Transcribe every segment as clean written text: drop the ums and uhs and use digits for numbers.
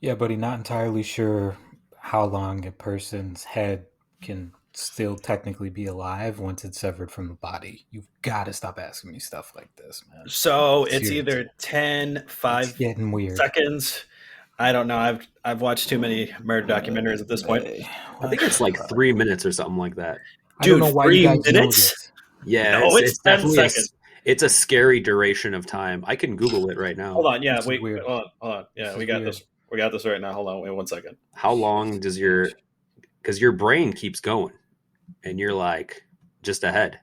Yeah, buddy, not entirely sure how long a person's head can still technically be alive once it's severed from the body. You've got to stop asking me stuff like this, man. So it's Seriously. either 10, It's 5 getting weird. seconds. I don't know. I've watched too many murder documentaries at this point. I think it's like 3 minutes or something like that. I don't Dude, know why you 3 guys know minutes? this. Yeah, No, it's 10 definitely seconds. it's a scary duration of time. I can Google it right now. Hold on. Yeah, This is wait. weird. Hold on. Yeah, This we is got weird. this. We got this right now. Hold on. Wait 1 second. How long does because your brain keeps going and you're like just ahead.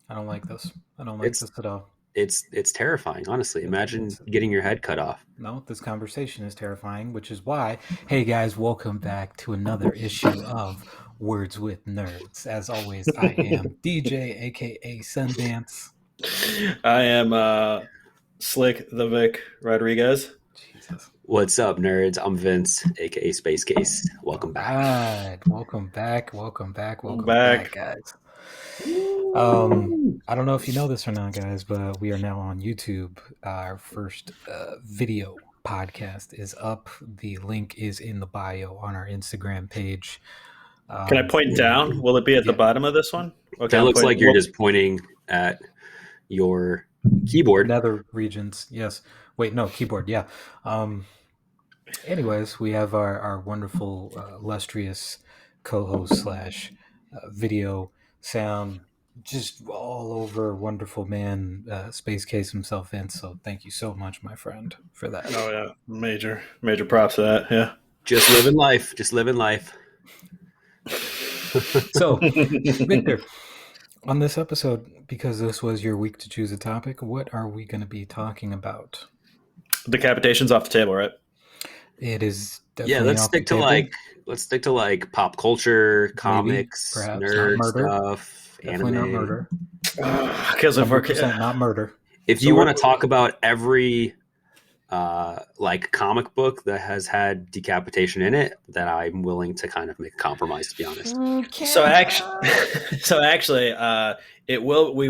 I don't like this. I don't like It's- this at all. It's terrifying, honestly. Imagine getting your head cut off. No, this conversation is terrifying, which is why, hey guys, welcome back to another issue of Words with Nerds. As always, I am DJ, aka Sundance. I am Slick the Vic Rodriguez. Jesus. What's up, nerds? I'm Vince, aka Space Case. Welcome back. Welcome back, guys. I don't know if you know this or not, guys, but we are now on YouTube. Our first video podcast is up. The link is in the bio on our Instagram page. Can I point down? Will it be at the yeah. bottom of this one? Okay, That I'm looks pointing- like you're just pointing at your keyboard. Nether regions, yes. Wait, no, keyboard, yeah. Anyways, we have our wonderful, illustrious co-host slash video sound, just all over wonderful man, Space Case himself in. So thank you so much, my friend, for that. Oh yeah, major props to that. Yeah. Just living life. Just living life. So, Victor, on this episode, because this was your week to choose a topic, what are we going to be talking about? Decapitation's off the table, right? It is definitely Yeah, let's off stick the to table. let's stick to like pop culture, comics, perhaps not nerd murder. stuff, Definitely anime. not murder. Because if we're 100% not murder. If So you we're- want to talk about every like comic book that has had decapitation in it, then I'm willing to kind of make a compromise, to be honest. so actually, we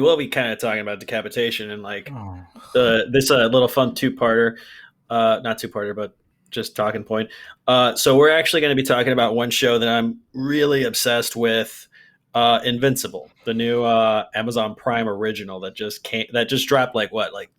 will be kind of talking about decapitation and like Oh, this little fun two-parter, not two-parter, but just talking point. So we're actually going to be talking about one show that I'm really obsessed with, Invincible, the new Amazon Prime original that just dropped like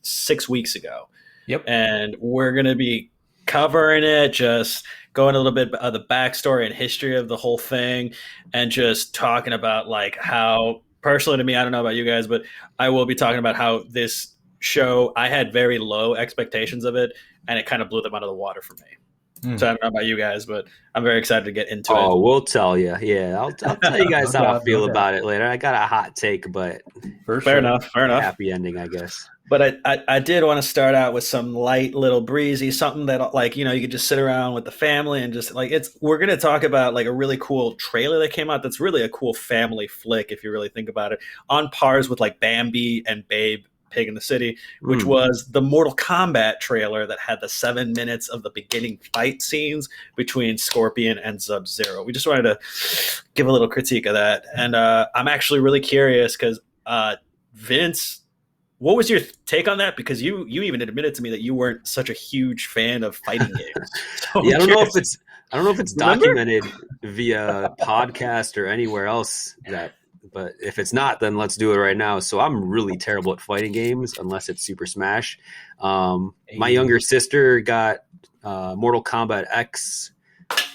6 weeks ago. yep. And we're going to be covering it, just going a little bit of the backstory and history of the whole thing, and just talking about like how, personally to me, I don't know about you guys, but I will be talking about how this show, I had very low expectations of it, and it kind of blew them out of the water for me. So I don't know about you guys, but I'm very excited to get into Oh, it. we'll tell you. Yeah, I'll tell you guys No how I doubt, feel no doubt. about it later. I got a hot take, but For Fair sure. enough. happy ending, I guess. But I did want to start out with some light, little breezy, something that like, you could just sit around with the family and just like we're going to talk about like a really cool trailer that came out. That's really a cool family flick, if you really think about it, on pars with like Bambi and Babe, Pig in the City, which was the Mortal Kombat trailer that had the 7 minutes of the beginning fight scenes between Scorpion and Sub-Zero. We just wanted to give a little critique of that. And I'm actually really curious because Vince, what was your take on that? Because you even admitted to me that you weren't such a huge fan of fighting games. So Yeah, I I'm don't know curious. if it's Remember? documented via podcast or anywhere else but if it's not, then let's do it right now. So I'm really terrible at fighting games unless it's Super Smash. My younger sister got Mortal Kombat X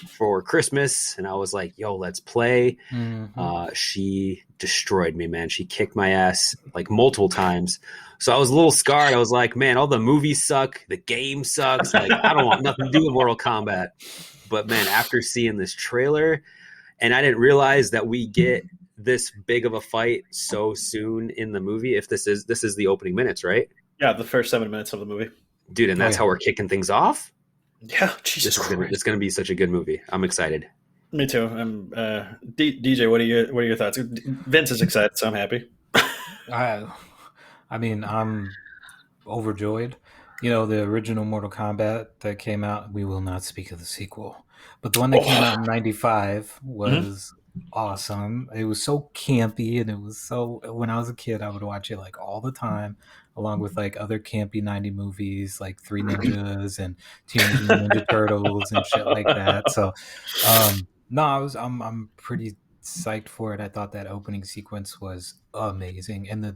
for Christmas, and I was like, yo, let's play. Mhm. She destroyed me, man. She kicked my ass like multiple times. So I was a little scarred. I was like, man, all the movies suck. The game sucks. Like, I don't want nothing to do with Mortal Kombat. But man, after seeing this trailer, and I didn't realize that we get this big of a fight so soon in the movie. If this is the opening minutes, right? Yeah, the first 7 minutes of the movie. Dude, and that's yeah. how we're kicking things off. Yeah, Jesus Christ. It's gonna be such a good movie. I'm excited. Me too. I'm DJ. What are your thoughts? Vince is excited, so I'm happy. I mean, I'm overjoyed. The original Mortal Kombat that came out, we will not speak of the sequel. But the one that came out in 95 was awesome. It was so campy, and it was so, when I was a kid, I would watch it like all the time. along with like other campy 90 movies like Three Ninjas and Teenage Mutant Ninja Turtles and shit like that. So no, I'm pretty psyched for it. I thought that opening sequence was amazing, and the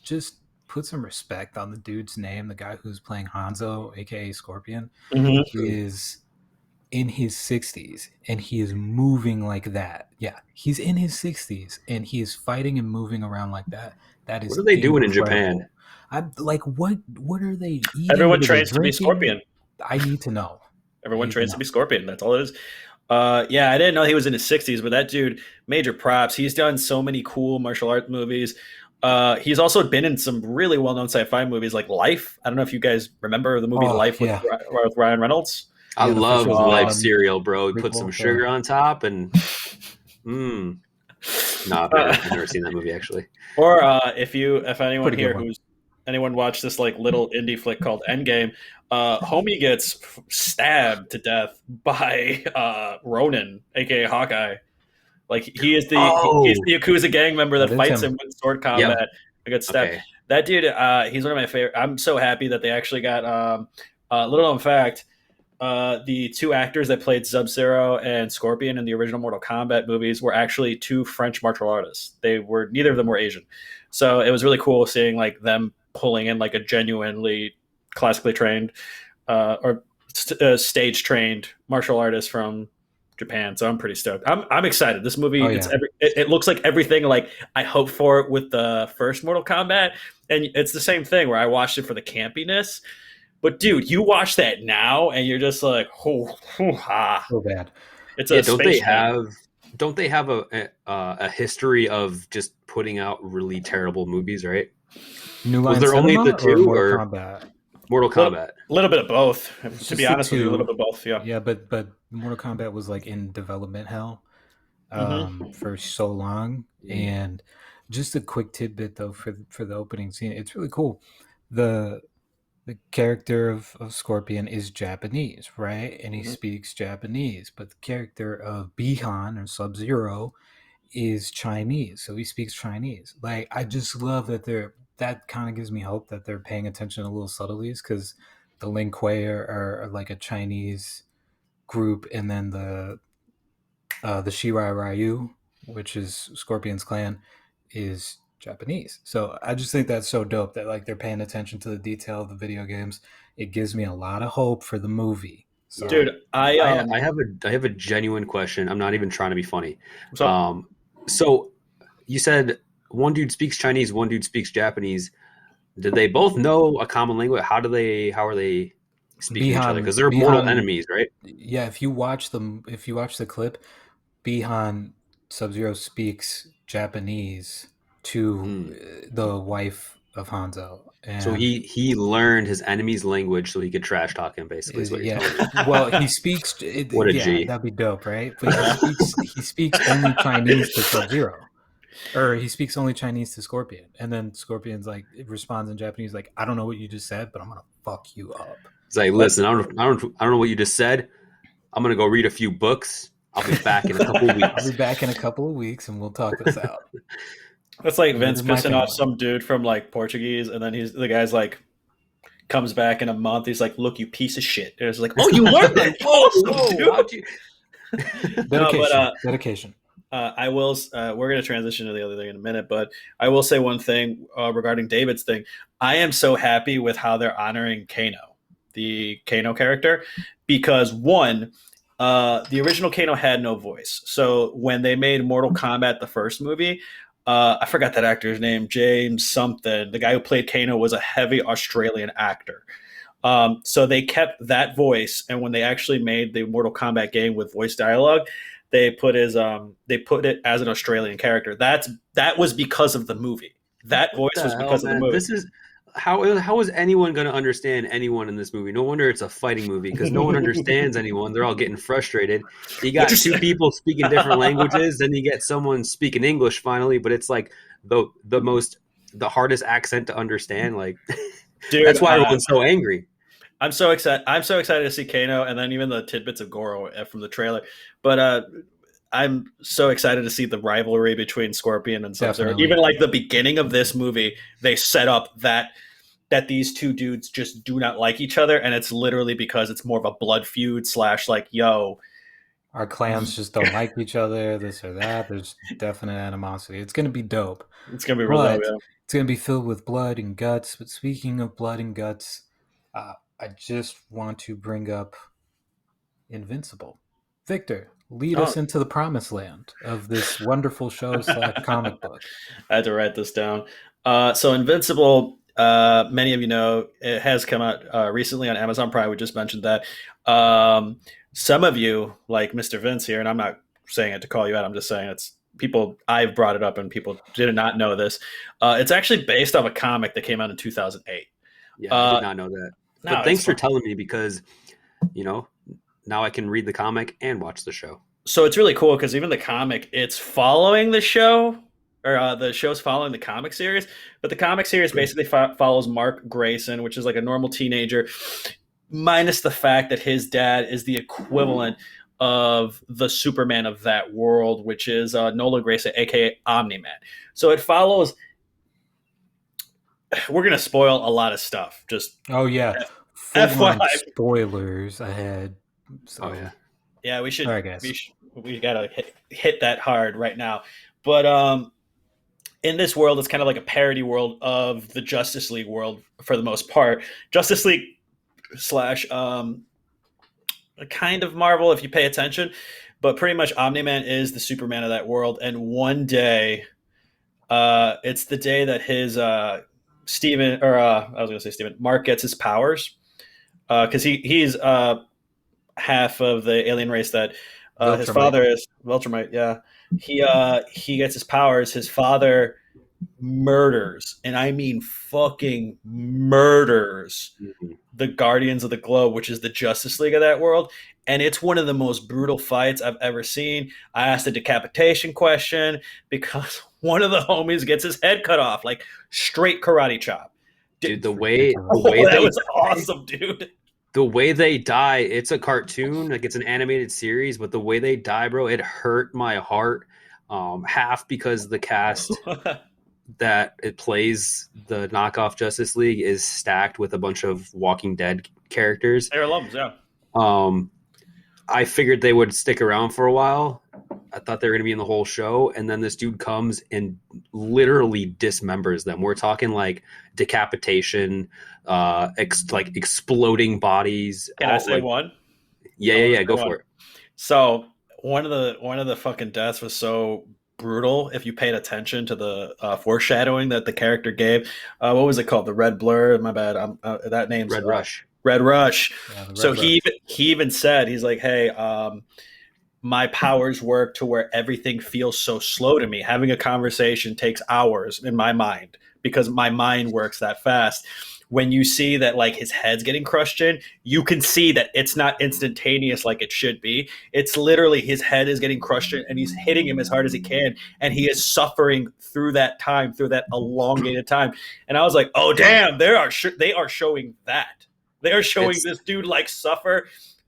just put some respect on the dude's name. The guy who's playing Hanzo, aka Scorpion, is in his 60s and he is moving like that. Yeah, he's in his 60s and he is fighting and moving around like that. That is What are they doing in incredible. Japan? I'm like, what are they eating? Everyone What are they trains to be drinking? Scorpion. I need to know. Everyone trains to be Scorpion. That's all it is. Yeah, I didn't know he was in his 60s, but that dude, major props. He's done so many cool martial arts movies. He's also been in some really well-known sci-fi movies like Life. I don't know if you guys remember the movie Life with Ryan Reynolds. I love Life cereal, bro. He prequel, put some sugar on top and no, I've never seen that movie actually. Or if anyone here anyone watched this like little indie flick called Endgame, homie gets stabbed to death by Ronin, aka Hawkeye. Like he's the Yakuza gang member that fights him with sword combat. Yep. I got stabbed. Okay. That dude, he's one of my favorite. I'm so happy that they actually got little known fact. The two actors that played Sub-Zero and Scorpion in the original Mortal Kombat movies were actually two French martial artists. Neither of them were Asian. So it was really cool seeing like them pulling in like a genuinely classically trained or stage trained martial artist from Japan. So I'm pretty stoked. I'm excited. This movie, it looks like everything like I hoped for it with the first Mortal Kombat. And it's the same thing where I watched it for the campiness. But dude, you watch that now and you're just like, so bad. It's a don't they have a history of just putting out really terrible movies, right? New Line Was there only the two or Mortal Kombat? A little bit of both. To be honest with you, a little bit of both. Yeah. Yeah, but Mortal Kombat was like in development hell for so long. And just a quick tidbit though for the opening scene, it's really cool. The character of Scorpion is Japanese, right? And he speaks Japanese. But the character of Bihan or Sub-Zero is Chinese. So he speaks Chinese. Like, I just love that kind of gives me hope that they're paying attention to little subtleties, because the Lin Kuei are like a Chinese group, and then the Shirai Ryu, which is Scorpion's clan, is Japanese. So I just think that's so dope that like they're paying attention to the detail of the video games. It gives me a lot of hope for the movie. So, dude, I have a genuine question. I'm not even trying to be funny. So you said one dude speaks Chinese, one dude speaks Japanese. Did they both know a common language? How are they speaking each other? Because they're mortal enemies, right? Yeah, if you watch the clip, Bihan Sub-Zero speaks Japanese to the wife of Hanzo. And so he learned his enemy's language so he could trash talk him, basically. Is what you're telling me. Well, he speaks. What a G. That'd be dope, right? But he speaks only Chinese to Sub-Zero, or he speaks only Chinese to Scorpion, and then Scorpion's like responds in Japanese, like, "I don't know what you just said, but I'm gonna fuck you up." He's like, "Listen, I don't know what you just said. I'm gonna go read a few books. I'll be back in a couple of weeks. I'll be back in a couple of weeks, and we'll talk this out." That's like Vince pissing off some dude from like Portuguese, and then the guy's like comes back in a month. He's like, "Look, you piece of shit." And it's like, "Oh, you learned that? Dedication. I will. We're going to transition to the other thing in a minute, but I will say one thing regarding David's thing. I am so happy with how they're honoring Kano, the Kano character, because one, the original Kano had no voice. So when they made Mortal Kombat, the first movie, I forgot that actor's name, James something. The guy who played Kano was a heavy Australian actor. So they kept that voice, and when they actually made the Mortal Kombat game with voice dialogue, they put it as an Australian character. That was because of the movie. That voice was because of the movie. This is how is anyone going to understand anyone in this movie? No wonder it's a fighting movie, because no one understands anyone. They're all getting frustrated. You got two people speaking different languages, then you get someone speaking English finally, but it's like the hardest accent to understand. Like, dude, that's why everyone's so angry. I'm so excited to see Kano, and then even the tidbits of Goro from the trailer. But I'm so excited to see the rivalry between Scorpion and Sub-Zero. Even like the beginning of this movie, they set up that that these two dudes just do not like each other, and it's literally because it's more of a blood feud / like, yo, Our clans just don't like each other, this or that. There's definite animosity. It's going to be dope. it's gonna be really dope. But Yeah. it's going to be filled with blood and guts. But speaking of blood and guts, I just want to bring up Invincible. Victor, lead us into the promised land of this wonderful show / comic book. I had to write this down. So Invincible, many of you know, it has come out recently on Amazon Prime. We just mentioned that. Some of you, like Mr. Vince here, and I'm not saying it to call you out, I'm just saying it's people, I've brought it up and people did not know this. It's actually based off a comic that came out in 2008. Yeah, I did not know that. No, But thanks for telling me, because, now I can read the comic and watch the show. So it's really cool because even the comic, it's following the show, or the show's following the comic series. But the comic series basically follows Mark Grayson, which is like a normal teenager, minus the fact that his dad is the equivalent of the Superman of that world, which is Nolan Grayson, aka Omni-Man. So it follows. We're gonna spoil a lot of stuff. Just FYI, spoilers ahead. So. Oh yeah. Yeah, we should. All right, guys. We gotta hit that hard right now. But in this world, it's kind of like a parody world of the Justice League world for the most part. Justice League / kind of Marvel if you pay attention, but pretty much Omni-Man is the Superman of that world. And one day, it's the day that his Mark gets his powers, because he's half of the alien race that his father is. Viltrumite, yeah. He gets his powers. His father murders, and I mean fucking murders, the Guardians of the Globe, which is the Justice League of that world. And it's one of the most brutal fights I've ever seen. I asked a decapitation question because one of the homies gets his head cut off, like straight karate chop. Dude, the way that they was awesome, dude. The way they die, it's a cartoon, like it's an animated series, but the way they die, bro, it hurt my heart. Half because the cast that it plays the knockoff Justice League is stacked with a bunch of Walking Dead characters. They're alums, yeah. I figured they would stick around for a while. I thought they were going to be in the whole show, and then this dude comes and literally dismembers them. We're talking like decapitation, like exploding bodies. Can I say one? Yeah. Go for it. So one of the fucking deaths was so brutal. If you paid attention to the foreshadowing that the character gave, what was it called? The Red Blur. My bad. That name's Red Rush. Red Rush. Yeah, so he even said, he's like, hey, my powers work to where everything feels so slow to me. Having a conversation takes hours in my mind because my mind works that fast. When you see that like his head's getting crushed in, you can see that it's not instantaneous like it should be. It's literally his head is getting crushed in and he's hitting him as hard as he can. And he is suffering through that time, through that elongated time. And I was like, oh, damn, they are showing that. They are showing this dude like suffer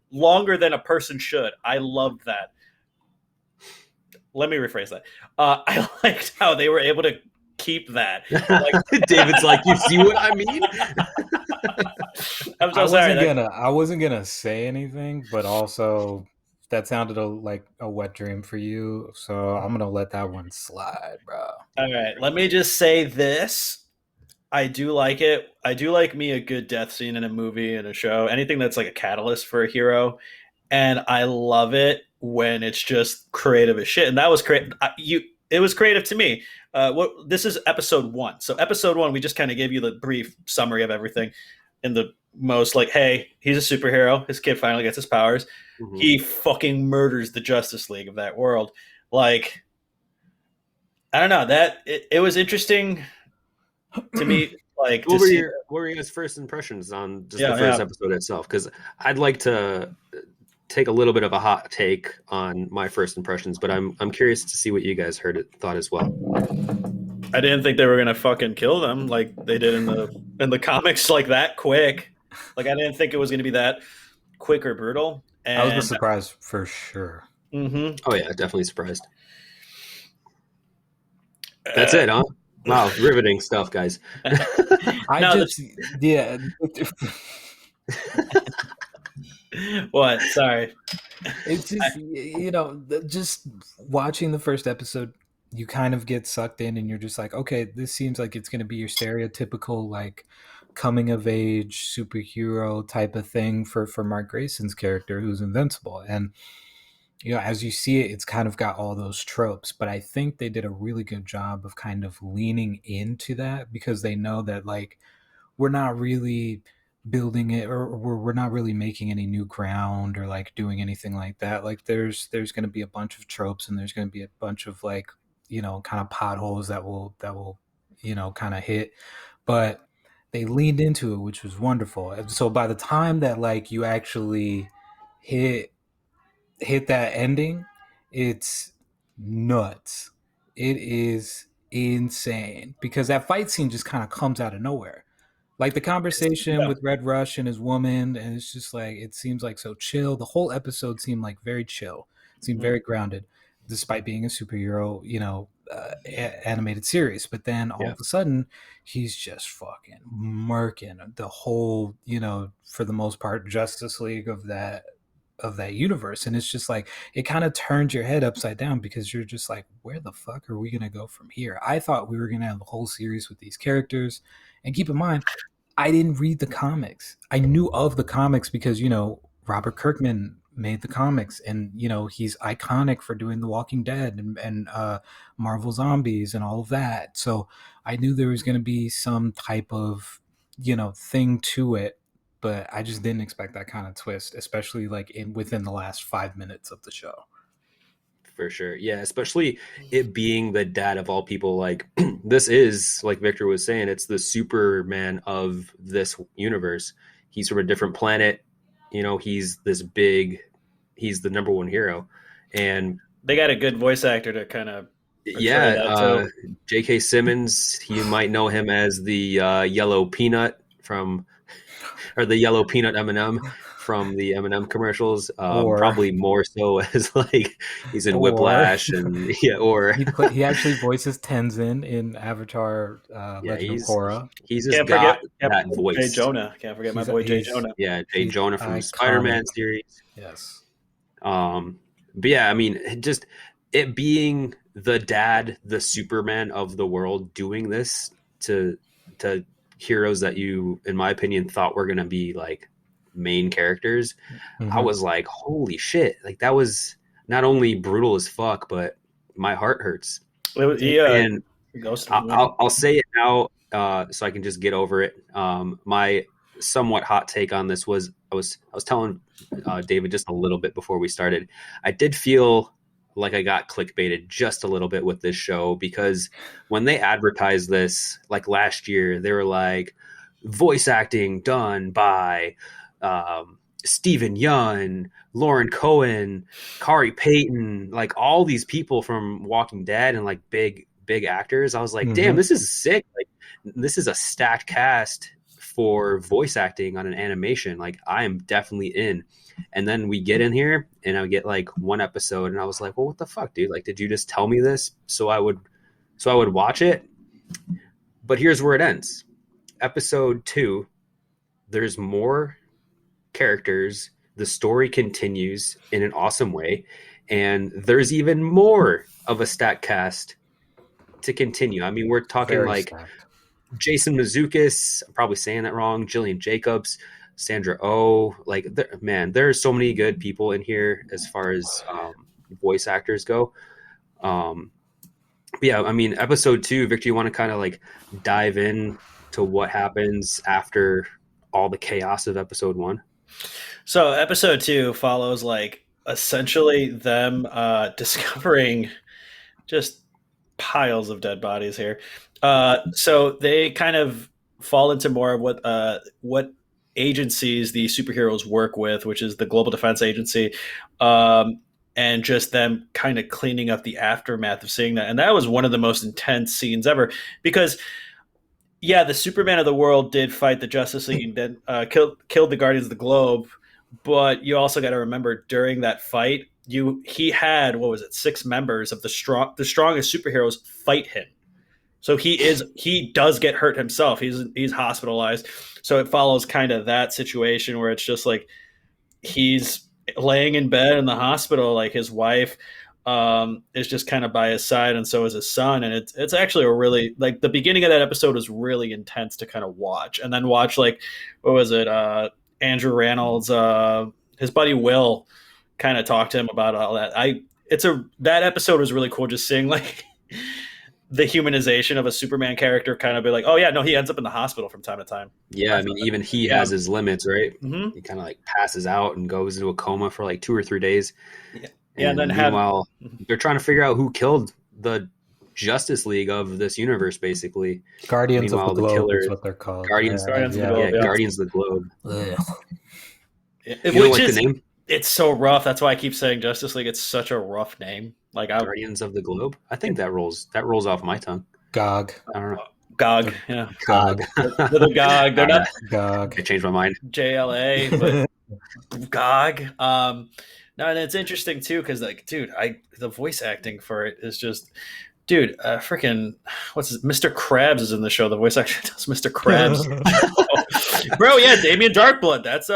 longer than a person should. I loved that. Let me rephrase that. I liked how they were able to keep that. Like, David's like, you see what I mean? I'm so sorry. I wasn't gonna say anything, but also that sounded like a wet dream for you. So I'm gonna let that one slide, bro. All right, let me just say this. I do like it. I do like me a good death scene in a movie and a show. Anything that's like a catalyst for a hero. And I love it when it's just creative as shit. And that was creative. It was creative to me. This is episode 1. So episode 1, we just kind of gave you the brief summary of everything in the most like, hey, he's a superhero. His kid finally gets his powers. Mm-hmm. He fucking murders the Justice League of that world. Like, I don't know, it was interesting to me. Like, what were your first impressions on just the first episode itself? Because I'd like to take a little bit of a hot take on my first impressions, but I'm curious to see what you guys thought as well. I didn't think they were gonna fucking kill them like they did in the comics, like that quick. Like I didn't think it was gonna be that quick or brutal. And I was a surprise for sure. Mm-hmm. Oh yeah, definitely surprised. That's it, huh? Wow, riveting stuff, guys. I No, just, yeah. what? Sorry. It's just, just watching the first episode, you kind of get sucked in and you're just like, okay, this seems like it's going to be your stereotypical, like, coming of age superhero type of thing for Mark Grayson's character who's invincible. And, as you see it, it's kind of got all those tropes, but I think they did a really good job of kind of leaning into that because they know that, like, we're not really building it, or we're not really making any new ground or like doing anything like that. Like there's going to be a bunch of tropes, and there's going to be a bunch of, like, kind of potholes that will kind of hit, but they leaned into it, which was wonderful. And so by the time that, like, you actually hit that ending, it's nuts. It is insane because that fight scene just kind of comes out of nowhere. Like the conversation Yeah. with Red Rush and his woman, and it's just like, it seems like so chill. The whole episode seemed like very chill, seemed very grounded, despite being a superhero, animated series. But then all Yeah. of a sudden, he's just fucking murking the whole, for the most part, Justice League of that universe. And it's just like, it kind of turns your head upside down because you're just like, where the fuck are we gonna go from here? I thought we were gonna have a whole series with these characters. And keep in mind, I didn't read the comics. I knew of the comics because, Robert Kirkman made the comics, and, he's iconic for doing The Walking Dead and Marvel Zombies and all of that. So I knew there was going to be some type of, thing to it, but I just didn't expect that kind of twist, especially like within the last 5 minutes of the show. For sure. Yeah, especially it being the dad of all people. Like, this is, like Victor was saying, it's the Superman of this universe. He's from a different planet. He's this big, he's the number one hero. And They got a good voice actor to kind of J.K. Simmons, you might know him as the yellow peanut or the yellow peanut M&M from the M&M commercials, probably more so as like he's in Whiplash and he actually voices Tenzin in Avatar: Legend of Korra. He's just got that voice. Jay Jonah, can't forget my boy Jay Jonah. Yeah, Jay Jonah from Spider-Man series. Yes. But yeah, I mean, just it being the dad, the Superman of the world, doing this to heroes that you, in my opinion, thought were going to be like main characters. I was like, holy shit. Like, that was not only brutal as fuck, but my heart hurts. And I'll say it now, so I can just get over it. My somewhat hot take on this was, I was telling David just a little bit before we started, I did feel like I got clickbaited just a little bit with this show, because when they advertised this, like last year, they were like, voice acting done by Stephen Yeun, Lauren Cohen, Kari Payton, like all these people from Walking Dead and like big actors. I was like, damn, this is sick. Like, this is a stacked cast for voice acting on an animation. Like, I am definitely in. And then we get in here and I get like one episode and I was like, well, what the fuck, dude? Like, did you just tell me this so I would watch it? But here's where it ends. Episode 2, there's more characters. The story continues in an awesome way. And there's even more of a stacked cast to continue. I mean, we're talking very like stacked. Jason Mazzuccas, I'm probably saying that wrong, Jillian Jacobs, Sandra Oh, like, there are so many good people in here as far as voice actors go. But yeah, I mean, episode 2, Victor, you want to kind of like dive in to what happens after all the chaos of episode 1? So episode 2 follows like essentially them discovering just piles of dead bodies here. So they kind of fall into more of what agencies the superheroes work with, which is the Global Defense Agency, and just them kind of cleaning up the aftermath of seeing that. And that was one of the most intense scenes ever, because yeah, the Superman of the world did fight the Justice League and then killed the Guardians of the Globe, but you also got to remember during that fight, he had 6 members of the strongest superheroes fight him. So he does get hurt himself. He's hospitalized. So it follows kind of that situation where it's just like he's laying in bed in the hospital, like his wife is just kind of by his side, and so is his son. And it's actually a really, like, the beginning of that episode was really intense to kind of watch, and then watch, like, what was it? Andrew Reynolds, his buddy Will, kind of talked to him about all that. That episode was really cool, just seeing like the humanization of a Superman character, kind of be like, oh yeah, no, he ends up in the hospital from time to time. Yeah, I mean, even he has his limits, right? Mm-hmm. He kind of like passes out and goes into a coma for like 2 or 3 days. Yeah, and then meanwhile, they're trying to figure out who killed the Justice League of this universe, basically. Guardians of the Globe is what they're called. Guardians of the Globe. You like the name? It's so rough. That's why I keep saying Justice League. It's such a rough name. Like Guardians of the Globe. I think that rolls off my tongue. GOG. I don't know. GOG. Yeah. GOG. They're the GOG. They're not GOG. I changed my mind. JLA, but GOG. No, and it's interesting too because, like, dude, the voice acting for it is just, dude, freaking, Mr. Krabs is in the show. The voice actor does Mr. Krabs. Bro, yeah, Damien Darkblood. That's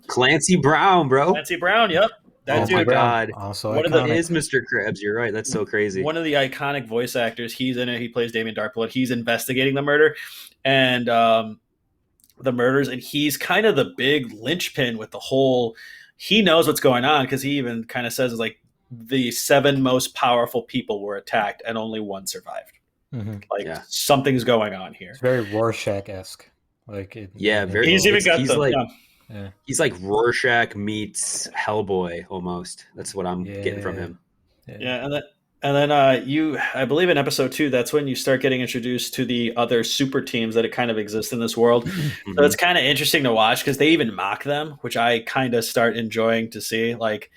Clancy Brown, bro. Clancy Brown, yep. That dude, my God. Also it is Mr. Krabs. You're right. That's so crazy. One of the iconic voice actors. He's in it. He plays Damien Darkblood. He's investigating the murder and the murders, and he's kind of the big linchpin with the whole. He knows what's going on because he even kind of says, like, the 7 most powerful people were attacked and only 1 survived. Mm-hmm. Something's going on here. It's very Rorschach-esque. Very. He's like Rorschach meets Hellboy almost. That's what I'm getting from him. Yeah, and then I believe in episode 2, that's when you start getting introduced to the other super teams that kind of exist in this world. Mm-hmm. So it's kind of interesting to watch because they even mock them, which I kind of start enjoying to see, like,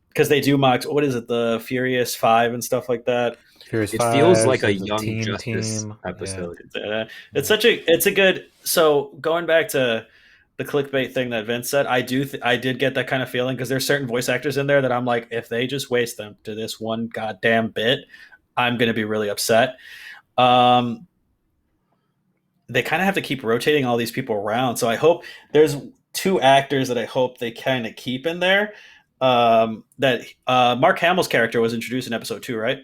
because they do mock. What is it, the Furious 5 and stuff like that? It feels like a Young Justice episode. Yeah. It's a good. So going back to the clickbait thing that Vince said, I did get that kind of feeling because there's certain voice actors in there that I'm like, if they just waste them to this one goddamn bit, I'm going to be really upset. They kind of have to keep rotating all these people around. So I hope there's 2 actors that I hope they kind of keep in there. That Mark Hamill's character was introduced in episode 2, right?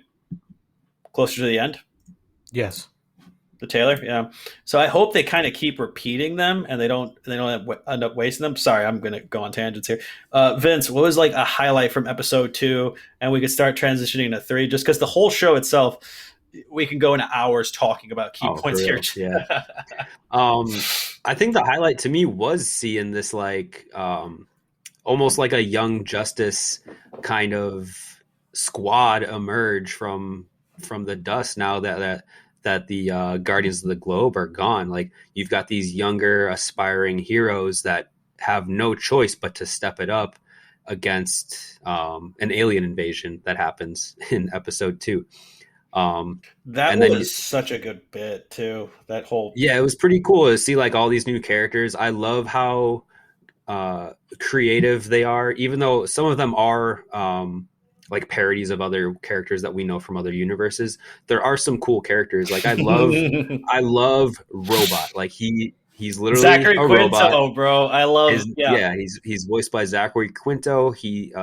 Closer to the end. Yes. The Taylor, yeah. So I hope they kind of keep repeating them and they don't end up wasting them. Sorry, I'm going to go on tangents here. Vince, what was like a highlight from episode 2? And we could start transitioning to 3, just because the whole show itself, we can go into hours talking about key points here. Yeah. I think the highlight to me was seeing this, like, almost like a Young Justice kind of squad emerge from the dust now that the Guardians of the Globe are gone. Like, you've got these younger aspiring heroes that have no choice but to step it up against an alien invasion that happens in episode 2. That was such a good bit too. That whole it was pretty cool to see, like, all these new characters. I love how creative they are, even though some of them are like parodies of other characters that we know from other universes. There are some cool characters. Like, I love Robot. Like, he's literally Zachary a Quinto, robot, bro. I love he's voiced by Zachary Quinto.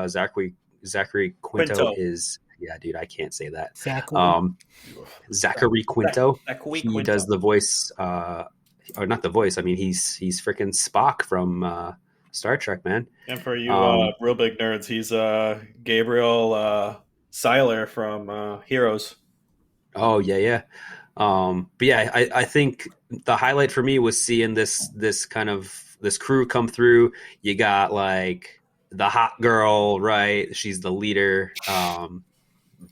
Zachary Quinto is dude, I can't say that. Zachary Quinto. He does the voice or not the voice. I mean, he's freaking Spock from Star Trek, man. And for you real big nerds, he's Gabriel Seiler from Heroes. Oh yeah. But yeah, I think the highlight for me was seeing this crew come through. You got, like, the hot girl, right? She's the leader,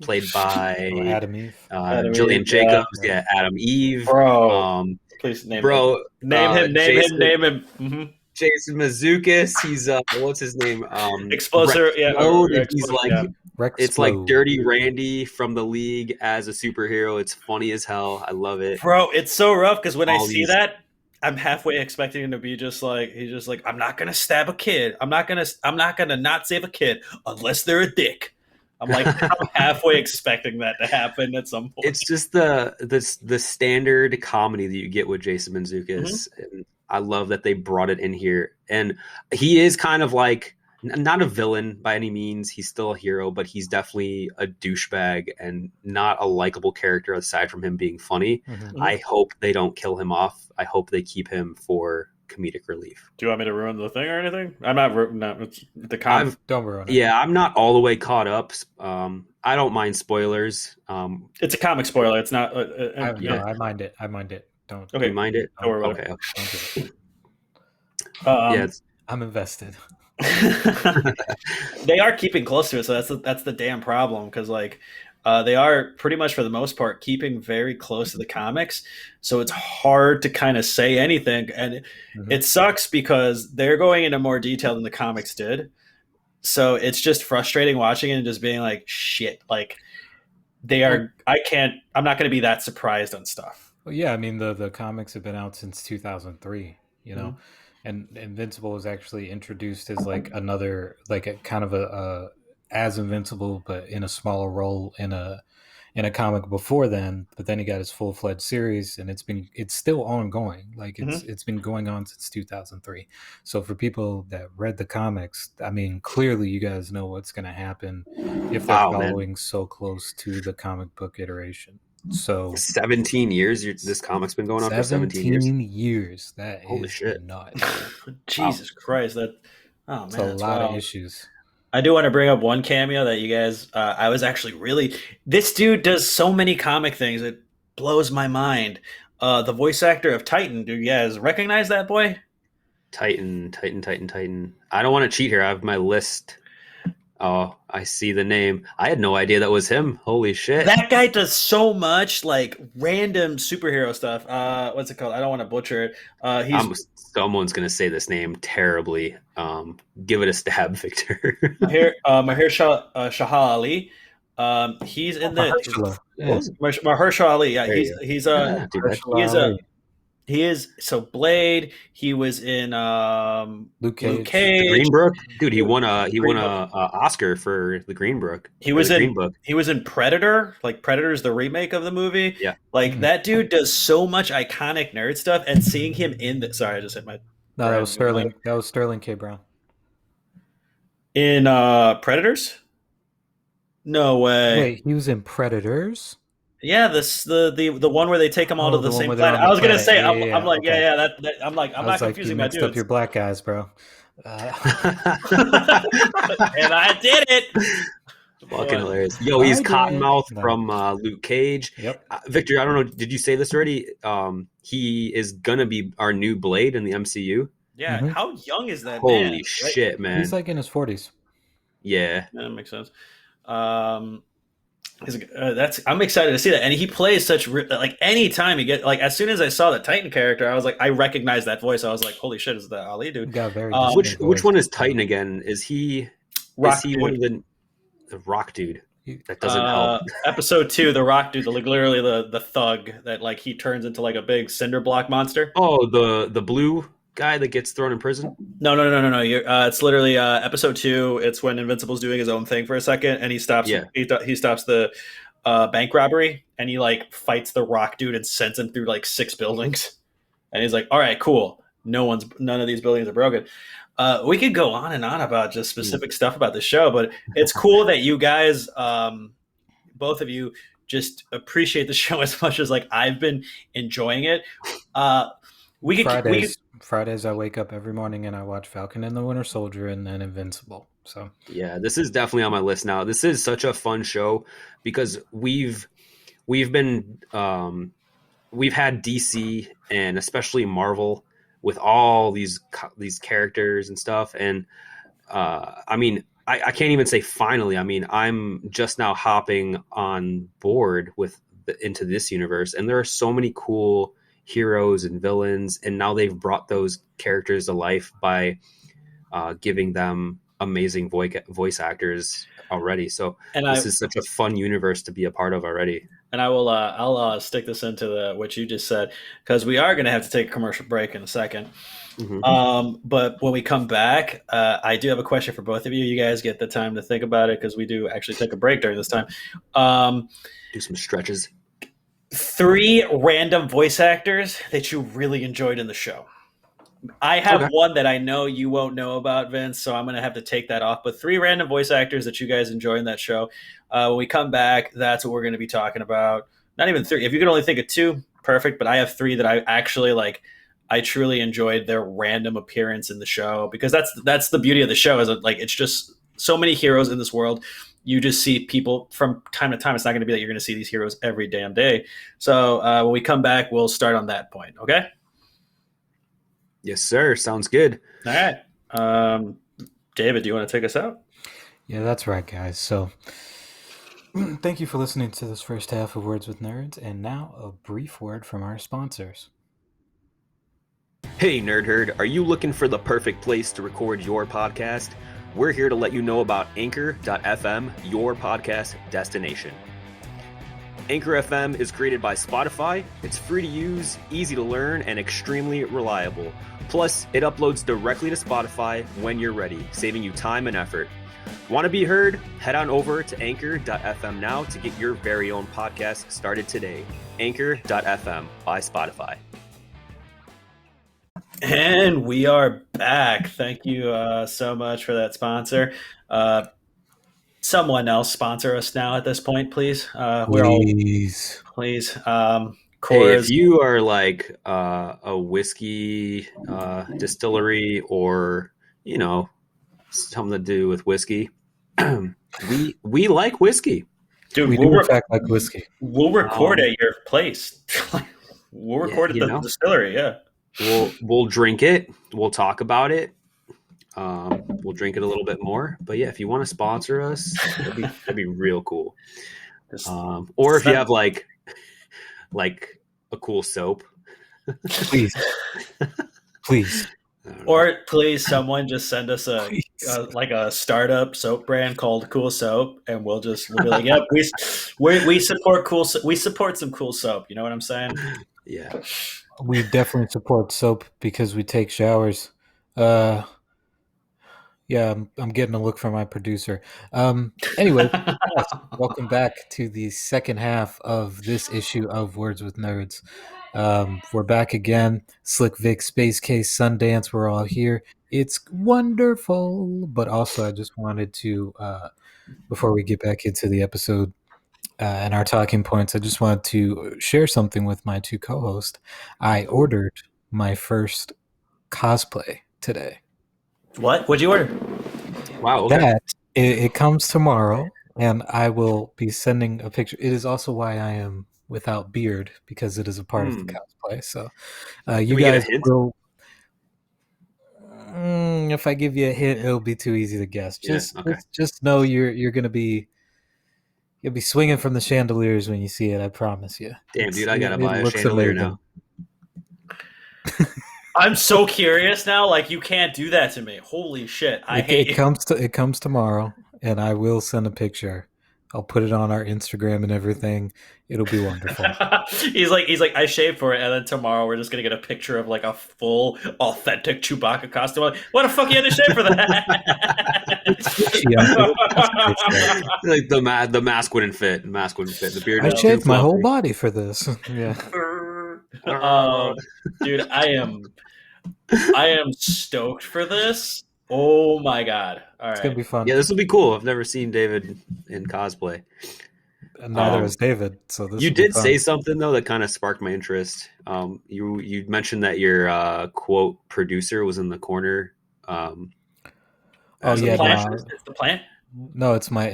played by Adam Eve. Jillian Jacobs. Yeah, Adam Eve. Bro, please name him. Name him. Mm-hmm. Jason Mazukis. He's what's his name? Explosive. He's like it's like Dirty Randy from the League as a superhero. It's funny as hell. I love it, bro. It's so rough because when I see that, I'm halfway expecting him to be just like, he's just like, I'm not gonna stab a kid. I'm not gonna not save a kid unless they're a dick. I'm like, I'm halfway expecting that to happen at some point. It's just the standard comedy that you get with Jason Mantzoukas. And I love that they brought it in here. And he is kind of like not a villain by any means. He's still a hero, but he's definitely a douchebag and not a likable character aside from him being funny. I hope they don't kill him off. I hope they keep him for comedic relief. Do you want me to ruin the thing or anything? I'm not. It's the comic. Don't ruin it. Yeah, I'm not all the way caught up. I don't mind spoilers. It's a comic spoiler. It's not. I mind it. I mind it. Don't. Okay, you mind it? Don't worry about okay. Don't do it. Yeah, I'm invested. They are keeping close to it, so that's the damn problem, because like they are pretty much for the most part keeping very close to the comics, so it's hard to kind of say anything, and it sucks because they're going into more detail than the comics did, so it's just frustrating watching it and just being like, shit, like they are. I'm not going to be that surprised on stuff. Well, yeah, I mean the comics have been out since 2003, you know. And Invincible was actually introduced as like another, like a kind of a as Invincible, but in a smaller role in a comic before then. But then he got his full-fledged series, and it's still ongoing. Like it's been going on since 2003. So for people that read the comics, I mean, clearly you guys know what's going to happen if they're following so close to the comic book iteration. So 17 years. This comic's been going on for 17 years. That holy is shit! Nuts. Jesus Christ! That it's a lot of issues. I do want to bring up one cameo that you guys. I was actually really. This dude does so many comic things. It blows my mind. The voice actor of Titan. Do you guys recognize that boy? Titan. I don't want to cheat here. I have my list. Oh, I see the name. I had no idea that was him. Holy shit. That guy does so much like random superhero stuff. What's it called? I don't want to butcher it. Someone's going to say this name terribly. Give it a stab, Victor. Mahershala Ali. He's in the Mahershala Ali. Yeah, he is so Blade. He was in Luke Cage. Green Book, dude. He won a Oscar for the Green Book. He was in Predator. Like Predator's the remake of the movie. Yeah, like that dude does so much iconic nerd stuff. And seeing him in the I just hit my. No, that was Sterling. That was Sterling K. Brown. In Predators. No way. Wait, he was in Predators. Yeah, the one where they take them all to the same planet. I was gonna say, I'm like, okay. I'm like, I'm not confusing my dudes. You mixed up your black guys, bro. And I did it. Fucking hilarious. Yo, he's Cottonmouth from Luke Cage. Yep. Victor, I don't know. Did you say this already? He is gonna be our new Blade in the MCU. Yeah. How young is that? Holy shit, man! He's like in his 40s. Yeah, that makes sense. I'm excited to see that, and he plays such like anytime you get like as soon as I saw the Titan character, I was like, I recognized that voice. I was like, holy shit, is that Ali dude? Which one is Titan again? Is he Rock is he dude. One of the Rock dude? That doesn't help. Episode 2, the Rock dude, literally the thug that like he turns into like a big cinder block monster. Oh, the blue guy that gets thrown in prison? No. It's literally episode 2. It's when Invincible's doing his own thing for a second, and he stops. Yeah. He stops the bank robbery, and he like fights the Rock dude and sends him through like 6 buildings. And he's like, "All right, cool. None of these buildings are broken." We could go on and on about just specific stuff about the show, but it's cool that you guys, both of you, just appreciate the show as much as like I've been enjoying it. Fridays, I wake up every morning and I watch Falcon and the Winter Soldier and then Invincible. So yeah, this is definitely on my list now. This is such a fun show because we've had DC and especially Marvel with all these characters and stuff. And I mean, I can't even say finally. I mean, I'm just now hopping on board into this universe, and there are so many cool heroes and villains, and now they've brought those characters to life by giving them amazing voice actors already. So this is such a fun universe to be a part of already. and I'll stick this into what you just said because we are going to have to take a commercial break in a second. But when we come back, I do have a question for both of you. You guys get the time to think about it because we do actually take a break during this time. Do some stretches. 3 random voice actors that you really enjoyed in the show. I have one that I know you won't know about, Vince, so I'm going to have to take that off. But 3 random voice actors that you guys enjoy in that show. When we come back, that's what we're going to be talking about. Not even 3. If you can only think of 2, perfect. But I have 3 that I actually like. I truly enjoyed their random appearance in the show because that's the beauty of the show. Is like it's just so many heroes in this world. You just see people from time to time. It's not going to be that you're going to see these heroes every damn day. So when we come back, we'll start on that point. Okay. Yes, sir. Sounds good. All right. David, do you want to take us out? Yeah, that's right, guys. So thank you for listening to this first half of Words with Nerds. And now a brief word from our sponsors. Hey, Nerd Herd. Are you looking for the perfect place to record your podcast? We're here to let you know about Anchor.fm, your podcast destination. Anchor FM is created by Spotify. It's free to use, easy to learn, and extremely reliable. Plus, it uploads directly to Spotify when you're ready, saving you time and effort. Want to be heard? Head on over to Anchor.fm now to get your very own podcast started today. Anchor.fm by Spotify. And we are back. Thank you so much for that sponsor. Someone else sponsor us now at this point, please. Please. Please. Hey, if you are like a whiskey distillery or, you know, something to do with whiskey, we like whiskey. Dude, We do in fact like whiskey. We'll record at your place. We'll record at the distillery, yeah. We'll drink it. We'll talk about it. We'll drink it a little bit more. But yeah, if you want to sponsor us, that'd be real cool. Or if you have like a cool soap, please. Or please, someone just send us a startup soap brand called Cool Soap, and we'll be like, yep, we support cool. We support some cool soap. You know what I'm saying? Yeah. We definitely support soap because we take showers. Yeah, I'm getting a look from my producer. Anyway, yes, welcome back to the second half of this issue of Words with Nerds. We're back again. Slick Vic, Space Case, Sundance, we're all here. It's wonderful. But also, I just wanted to, before we get back into the episode and our talking points, I just wanted to share something with my 2 co-hosts. I ordered my first cosplay today. What? What'd you order? Wow. Okay. That it comes tomorrow, and I will be sending a picture. It is also why I am without beard, because it is a part of the cosplay. So you guys will. If I give you a hint, it'll be too easy to guess. Just know you're gonna be. You'll be swinging from the chandeliers when you see it. I promise you. Damn, dude, I gotta buy a chandelier now. I'm so curious now. Like, you can't do that to me. Holy shit! It comes tomorrow, and I will send a picture. I'll put it on our Instagram and everything. It'll be wonderful. he's like, I shaved for it, and then tomorrow we're just gonna get a picture of like a full, authentic Chewbacca costume. Like, what the fuck you had to shave for that? Like the mask wouldn't fit. The beard. I shaved my whole body for this. Yeah. Dude, I am stoked for this. Oh my god! All right, it's gonna be fun. Yeah, this will be cool. I've never seen David in cosplay. And neither has David. So this. You did say something though that kind of sparked my interest. You mentioned that your quote producer was in the corner. Oh yeah, it's the plant. No, it's my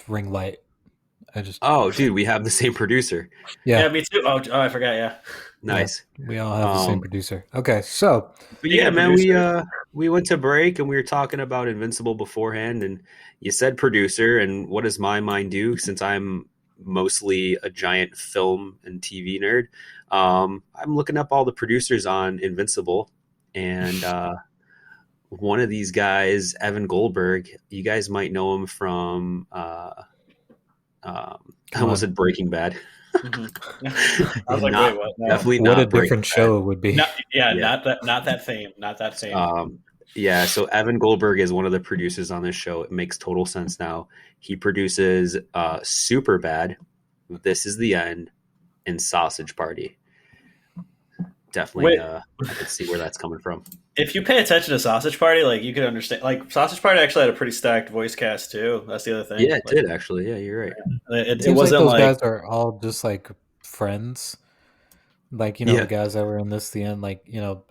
ring light. Dude, we have the same producer. Yeah, me too. Oh, I forgot. Yeah, nice. Yeah, we all have the same producer. Okay, so yeah, man, we went to break and we were talking about Invincible beforehand, and you said producer, and what does my mind do? Since I'm mostly a giant film and TV nerd, I'm looking up all the producers on Invincible, and one of these guys, Evan Goldberg, you guys might know him from I almost said Breaking Bad. I was like, Not, wait, what? No. definitely What a not Breaking different show it would be. Not, yeah, Yeah. not that fame, not that fame. Yeah, so Evan Goldberg is one of the producers on this show. It makes total sense now. He produces Super Bad, This Is the End, and Sausage Party. Definitely, Wait. I could see where that's coming from. If you pay attention to Sausage Party, like you could understand. Like Sausage Party actually had a pretty stacked voice cast too. That's the other thing. Yeah, it like, did actually. Yeah, you're right. It Seems like wasn't those like guys are all just like friends. Like, you know, Yeah. the guys that were in this, the end, like, you know,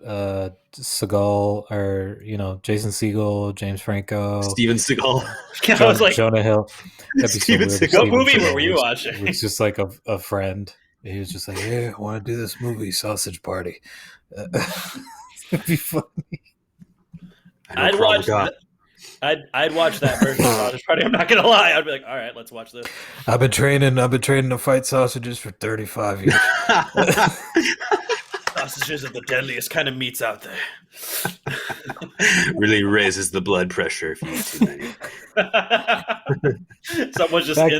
Seagal or, you know, Jason Segel, James Franco, Steven Seagal. I was like, Jonah Hill. That'd be so Steven weird. if Seagal. what Steven movie Seagal were you was- watching? Was just like a friend. He was just like, "Yeah, I want to do this movie, Sausage Party." It'd be funny. I know I'd Krav watch Maga. I'd watch that version of Sausage Party. I'm not gonna lie. I'd be like, all right, let's watch this. I've been training to fight sausages for 35 years. Sausages are the deadliest kind of meats out there. Really raises the blood pressure if you eat too many. Someone's just Back-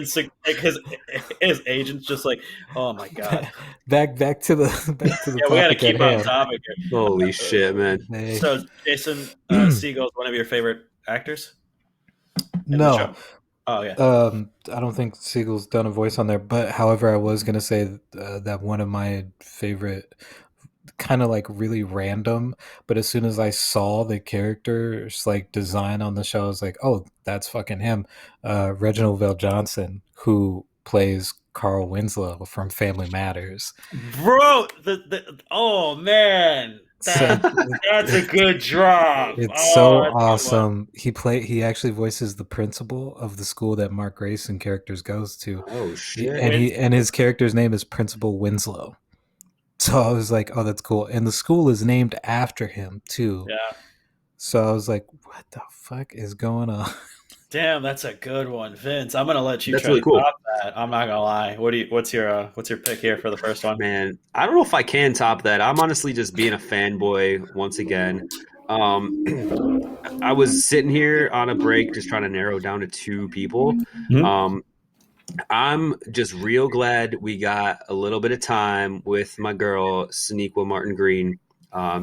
like his agent's just like, oh my god. back to the Yeah, we gotta topic keep at on hand. topic here. Holy shit, man. Hey, So Jason Segel is one of your favorite actors? in the no, show? Oh yeah. I don't think Siegel's done a voice on there. But however, I was gonna say that one of my favorite, kind of like really random, but as soon as I saw the character's like design on the show, I was like, oh, that's fucking him. Reginald Johnson, who plays Carl Winslow from Family Matters. Bro, oh man. So That's a good drop. it's Oh, so that's a good one. awesome. He actually voices the principal of the school that Mark Grayson characters goes to. Oh shit. And his character's name is Principal Winslow. So I was like, oh, that's cool. And the school is named after him too. Yeah. So I was like, what the fuck is going on? Damn, that's a good one, Vince. I'm gonna let you That's try really to cool. top that. I'm not gonna lie. What's your pick here for the first one? Man, I don't know if I can top that. I'm honestly just being a fanboy once again. I was sitting here on a break just trying to narrow down to two people. Mhm. I'm just real glad we got a little bit of time with my girl, Sonequa Martin Green.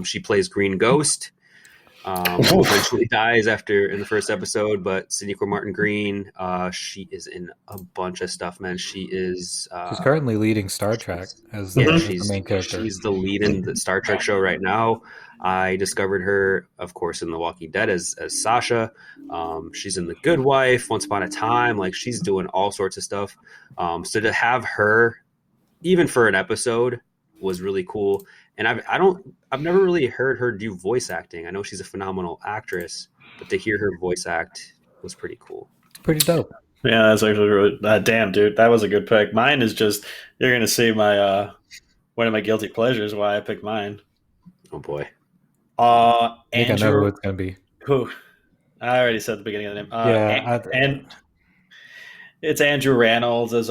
She plays Green Ghost. Who eventually dies in the first episode, but Sonequa Martin Green, she is in a bunch of stuff, man. She is She's currently leading Star Trek as the, yeah, as she's the main character. She's the lead in the Star Trek show right now. I discovered her, of course, in The Walking Dead as Sasha. She's in The Good Wife, Once Upon a Time. Like, she's doing all sorts of stuff. So to have her, even for an episode, was really cool. And I've never really heard her do voice acting. I know she's a phenomenal actress, but to hear her voice act was pretty cool. Pretty dope. Yeah, that's actually really damn, dude. That was a good pick. Mine is just you're gonna see my one of my guilty pleasures. Why I picked mine. Oh boy. I think I know who Andrew. it's gonna be. Who? I already said at the beginning of the name. Yeah, and it's Andrew Reynolds as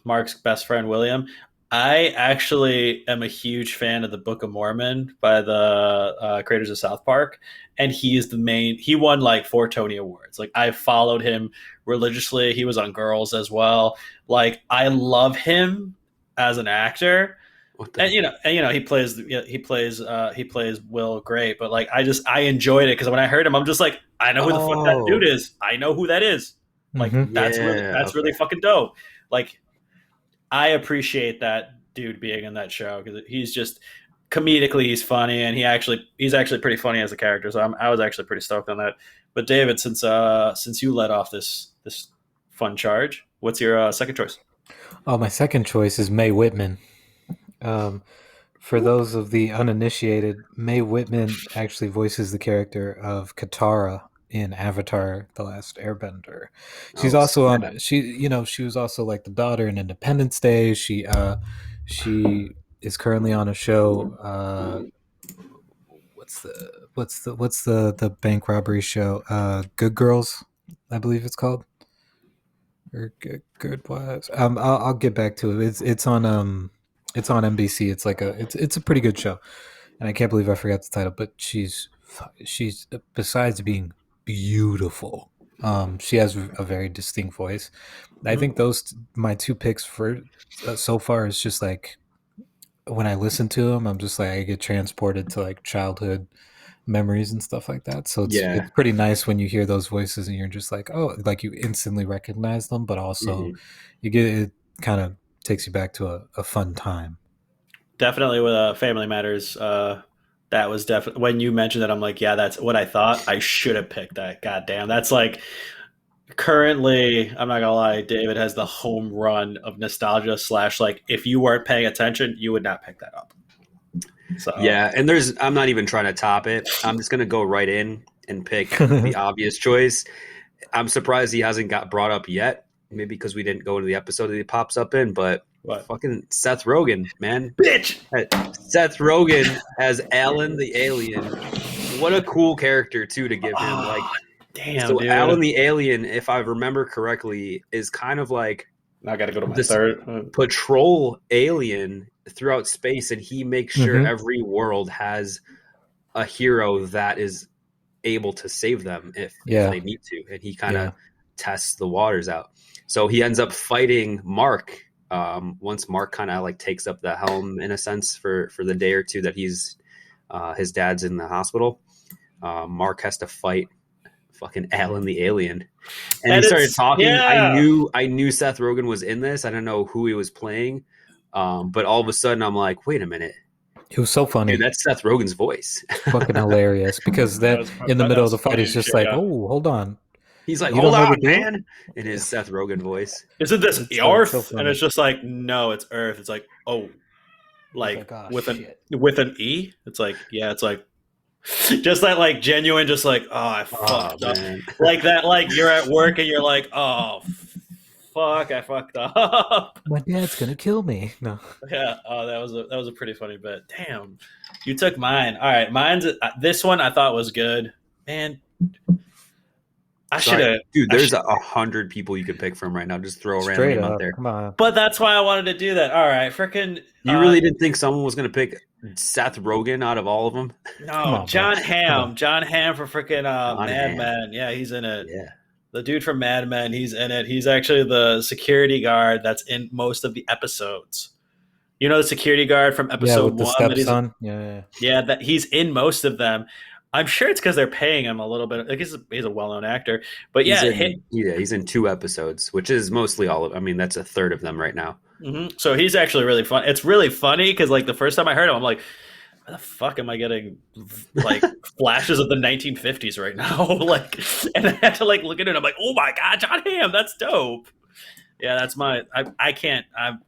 Mark's best friend William. I actually am a huge fan of the Book of Mormon by the creators of South Park, and he is the main. He won like 4 Tony Awards. Like, I followed him religiously. He was on Girls as well. Like, I love him as an actor. And he plays Will great, but like I enjoyed it because when I heard him, I'm just like, I know who the fuck that dude is. I know who that is. Like, Mhm. that's really fucking dope. Like, I appreciate that dude being in that show because he's just comedically he's funny, and he's actually pretty funny as a character. So I was actually pretty stoked on that. But David, since you led off this fun charge, what's your second choice? Oh, my second choice is Mae Whitman. For those of the uninitiated, Mae Whitman actually voices the character of Katara in Avatar: The Last Airbender. She's also on. She was also like the daughter in Independence Day. She is currently on a show. What's the bank robbery show? Good Girls, I believe it's called. Or Good Wives. I'll get back to it. It's on NBC. It's like it's a pretty good show, and I can't believe I forgot the title. But she's besides being beautiful, She has a very distinct voice. I Mhm. think those my two picks for so far is just like when I listen to them, I'm just like I get transported to like childhood memories and stuff like that. So Yeah. it's pretty nice when you hear those voices and you're just like, oh, like you instantly recognize them, but also Mhm. you get it kind of takes you back to a fun time. Definitely with Family Matters. That was definitely when you mentioned that. I'm like, yeah, that's what I thought. I should have picked that. God damn, that's like currently. I'm not gonna lie, David has the home run of nostalgia slash like if you weren't paying attention, you would not pick that up. So Yeah, and I'm not even trying to top it. I'm just gonna go right in and pick the obvious choice. I'm surprised he hasn't got brought up yet. Maybe because we didn't go to the episode that he pops up in, but what, fucking Seth Rogen, man. bitch? Seth Rogen as Alan the alien. What a cool character too to give him. Like, Oh, damn, so Alan dude. the alien, if I remember correctly, is kind of like Now I got to go to my this third. patrol alien throughout space, and he makes sure Hmm. every world has a hero that is able to save them if Yeah, they need to, and he kind of yeah, tests the waters out. So he ends up fighting Mark once Mark kind of like takes up the helm in a sense for the day or two that he's his dad's in the hospital. Mark has to fight fucking Alan the alien, and he And started it's talking. yeah. I knew Seth Rogen was in this. I don't know who he was playing, but all of a sudden I'm like, wait a minute, it was so dude, funny. that's Seth Rogen's voice. Fucking hilarious because then in the That middle of was the fight, funny he's as just shit. like, Yeah. "Oh, hold on, He's like, you hold don't know the on, deal." man, in his Seth Rogen voice. Isn't this It's so Earth? And funny. it's just like, no, it's Earth. It's like, oh, He's like like, "Oh with shit." an E. It's like, yeah, it's like just that like genuine, just like, oh, I Oh fucked up, man. like that. Like you're at work and you're like, oh, fuck, I fucked up. My dad's gonna kill me. No, Yeah, oh, that was a pretty funny bit. Damn, you took mine. All right, mine's this one I thought was good. Man, I should Sorry, have. dude. I There's should. 100 people you could pick from right now. Just throw a random straight name out up. there. Come on. But that's why I wanted to do that. All right, freaking. You really didn't think someone was going to pick Seth Rogen out of all of them? Come No, on, bro. John Come on. Hamm. John Hamm for freaking John Mad Hamm. Men. Yeah, he's in it. Yeah. The dude from Mad Men, he's in it. He's actually the security guard that's in most of the episodes. You know the security guard from Yeah, episode with the one that he's stepson. Yeah. yeah, that he's in most of them. I'm sure it's because they're paying him a little bit. Like he's a well known actor, but He's yeah, he's in 2 episodes, which is mostly all of. I mean, that's a third of them right now. so he's actually really fun. It's really funny because like the first time I heard him, I'm like, why the fuck am I getting like flashes of the 1950s right now? Like, and I had to like look at it. I'm like, oh my god, John Hamm, that's dope. Yeah, that's my. I can't. I'm.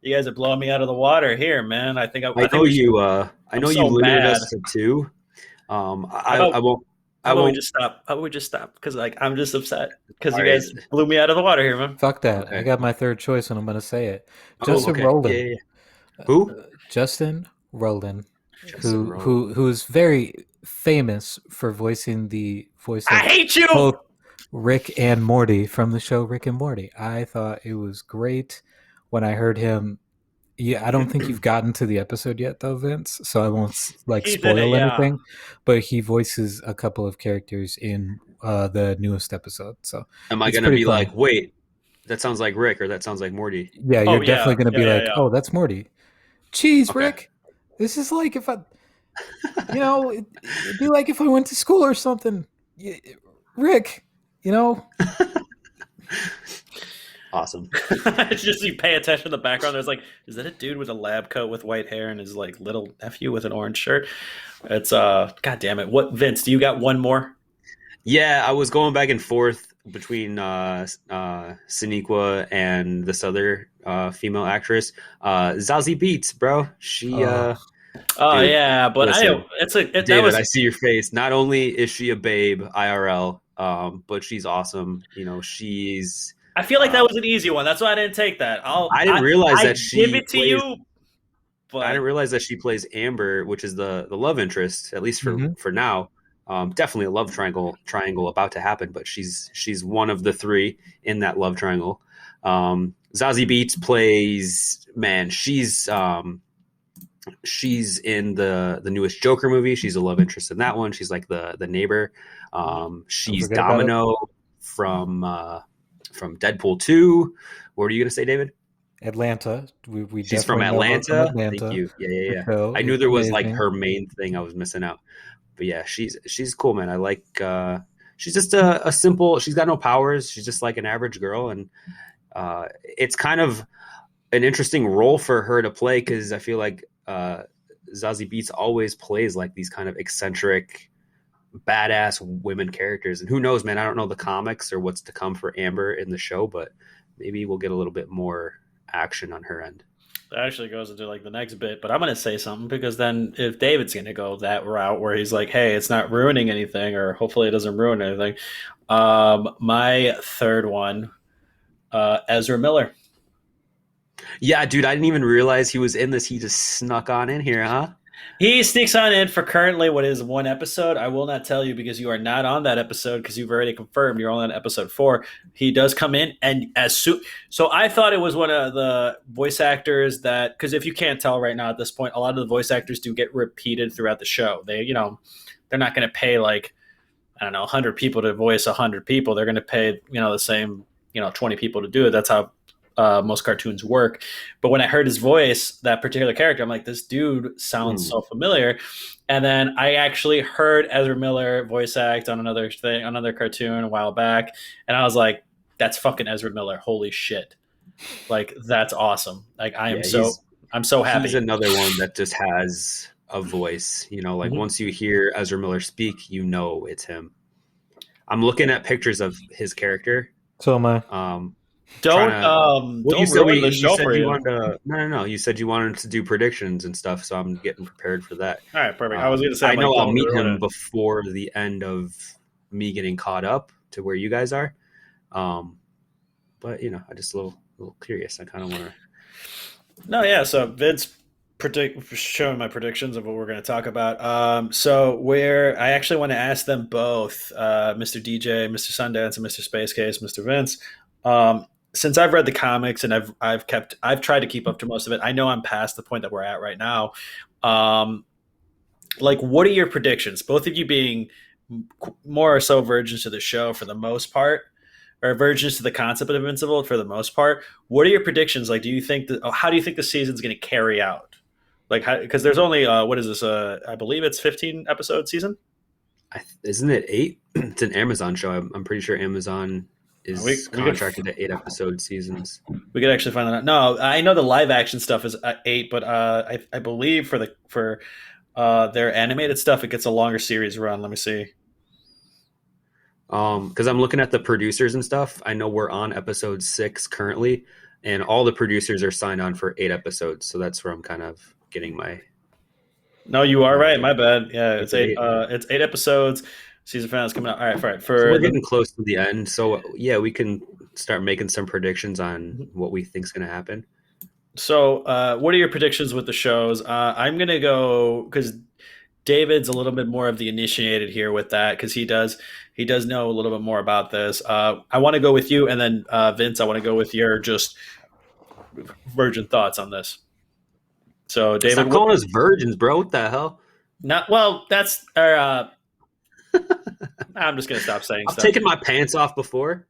You guys are blowing me out of the water here, man. I think I I think know we should. you. I I'm know you so limited mad. us to two. How about I won't. how I about we won't. just stop? How about we just stop? Because like I'm just upset because All you right. guys blew me out of the water here, man. Fuck that. I Okay. got my third choice and I'm gonna say it. Oh, Justin okay. Yeah, Roland. yeah, yeah. Who? Justin Roland, Justin Roiland. who is very famous for voicing the voice I of hate you. both Rick and Morty from the show Rick and Morty. I thought it was great when I heard him. Yeah, I don't think you've gotten to the episode yet, though, Vince. So I won't like He's in it, spoil yeah. anything. But he voices a couple of characters in the newest episode. So Am I it's going to pretty be funny. like, wait, that sounds like Rick or that sounds like Morty? Yeah, Oh you're definitely yeah, going to be like, yeah. "Oh, that's Morty." Jeez, Okay. Rick, this is like if I, it'd be like if I went to school or something. Rick, Awesome. It's just you pay attention to the background. There's like, is that a dude with a lab coat with white hair and his like little nephew with an orange shirt? It's god damn it. What Vince, do you got one more? Yeah, I was going back and forth between Sonequa and this other female actress, Zazie Beetz, bro. She, Oh. Oh dude, yeah, but listen, that David, was I see your face. Not only is she a babe IRL, but she's awesome. She's. I feel like that was an easy one. That's why I didn't take that. I didn't realize I that give she it to plays. you, but I didn't realize that she plays Amber, which is the love interest, at least Mhm. for now. Definitely a love triangle about to happen, but she's one of the three in that love triangle. Zazie Beetz plays, man. She's in the newest Joker movie. She's a love interest in that one. She's like the neighbor. She's forget about it. Domino from Deadpool 2. What are you going to say, David? Atlanta. We She's from definitely know her from Atlanta. Thank Atlanta. you. Yeah. The show I knew is there was like amazing. her main thing I was missing out. But yeah, she's cool, man. I like she's just a simple, she's got no powers. She's just like an average girl, and it's kind of an interesting role for her to play because I feel like Zazie Beetz always plays like these kind of eccentric, badass women characters. And who knows, man? I don't know the comics or what's to come for Amber in the show, but maybe we'll get a little bit more action on her end. That actually goes into like the next bit, but I'm going to say something because then if David's going to go that route where he's like, hey, it's not ruining anything, or hopefully it doesn't ruin anything. My third one, Ezra Miller. Yeah, dude, I didn't even realize he was in this. He just snuck on in here, huh? He sneaks on in for currently what is one episode. I will not tell you because you are not on that episode because you've already confirmed you're only on episode 4. He does come in, and so I thought it was one of the voice actors that, because if you can't tell right now at this point, a lot of the voice actors do get repeated throughout the show. They're not going to pay like, I don't know, 100 people to voice 100 people. They're going to pay the same 20 people to do it. That's how most cartoons work. But when I heard his voice, that particular character, I'm like, this dude sounds so familiar. And then I actually heard Ezra Miller voice act on another cartoon a while back, and I was like, that's fucking Ezra Miller. Holy shit. Like, that's awesome. Like, I'm so happy. He's another one that just has a voice, once you hear Ezra Miller speak, it's him. I'm looking at pictures of his character. So am I. Don't ruin the show for you. No. You said you wanted to do predictions and stuff, so I'm getting prepared for that. All right, perfect. I was going to say, I know I'll meet him before the end of me getting caught up to where you guys are. But I just a little curious. I kind of want to. No, yeah. So Vince showing my predictions of what we're going to talk about. So I actually want to ask them both, Mr. DJ, Mr. Sundance, and Mr. Space Case, Mr. Vince. Since I've read the comics and I've tried to keep up to most of it, I know I'm past the point that we're at right now. Like, what are your predictions? Both of you being more or so virgins to the show for the most part, or virgins to the concept of Invincible for the most part. What are your predictions? Like, how do you think the season's going to carry out? Like, because there's only what is this? I believe it's 15 episode season. Isn't it 8? It's an Amazon show. I'm pretty sure Amazon is contracted to 8 episode seasons. We could actually find that out. No, I know the live action stuff is 8, but I believe for their animated stuff, it gets a longer series run. Let me see. Because I'm looking at the producers and stuff. I know we're on episode 6 currently, and all the producers are signed on for 8 episodes. So that's where I'm kind of getting my. No, you are right. My bad. Yeah, it's 8. It's 8 episodes. Season finale is coming out. All right. So we're getting close to the end. So yeah, we can start making some predictions on what we think is going to happen. So what are your predictions with the shows? I'm going to go because David's a little bit more of the initiated here with that because he does know a little bit more about this. I want to go with you, and then Vince, I want to go with your just virgin thoughts on this. So David, stop calling us virgins, bro. What the hell? That's I'm just gonna stop saying I've stuff. taken my pants off before.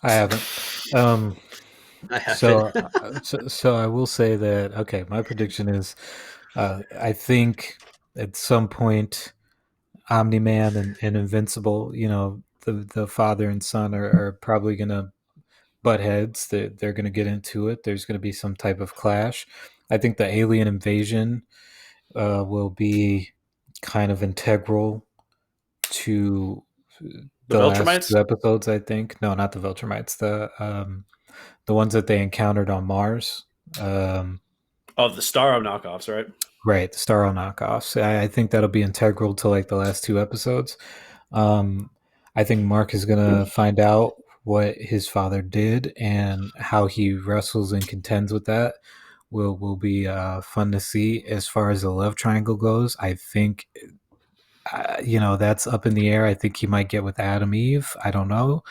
I haven't. I haven't. So I will say that, okay, my prediction is I think at some point Omni-Man and Invincible, the father and son are probably going to butt heads. They're going to get into it. There's going to be some type of clash. I think the alien invasion will be kind of integral to the last 2 episodes, I think. No, not the Viltrumites. The ones that they encountered on Mars. The Starro knockoffs, right? Right, the Starro knockoffs. I think that'll be integral to like the last 2 episodes. I think Mark is gonna find out what his father did and how he wrestles and contends with that. Will be fun to see. As far as the love triangle goes, I think that's up in the air. I think he might get with Adam Eve. I don't know.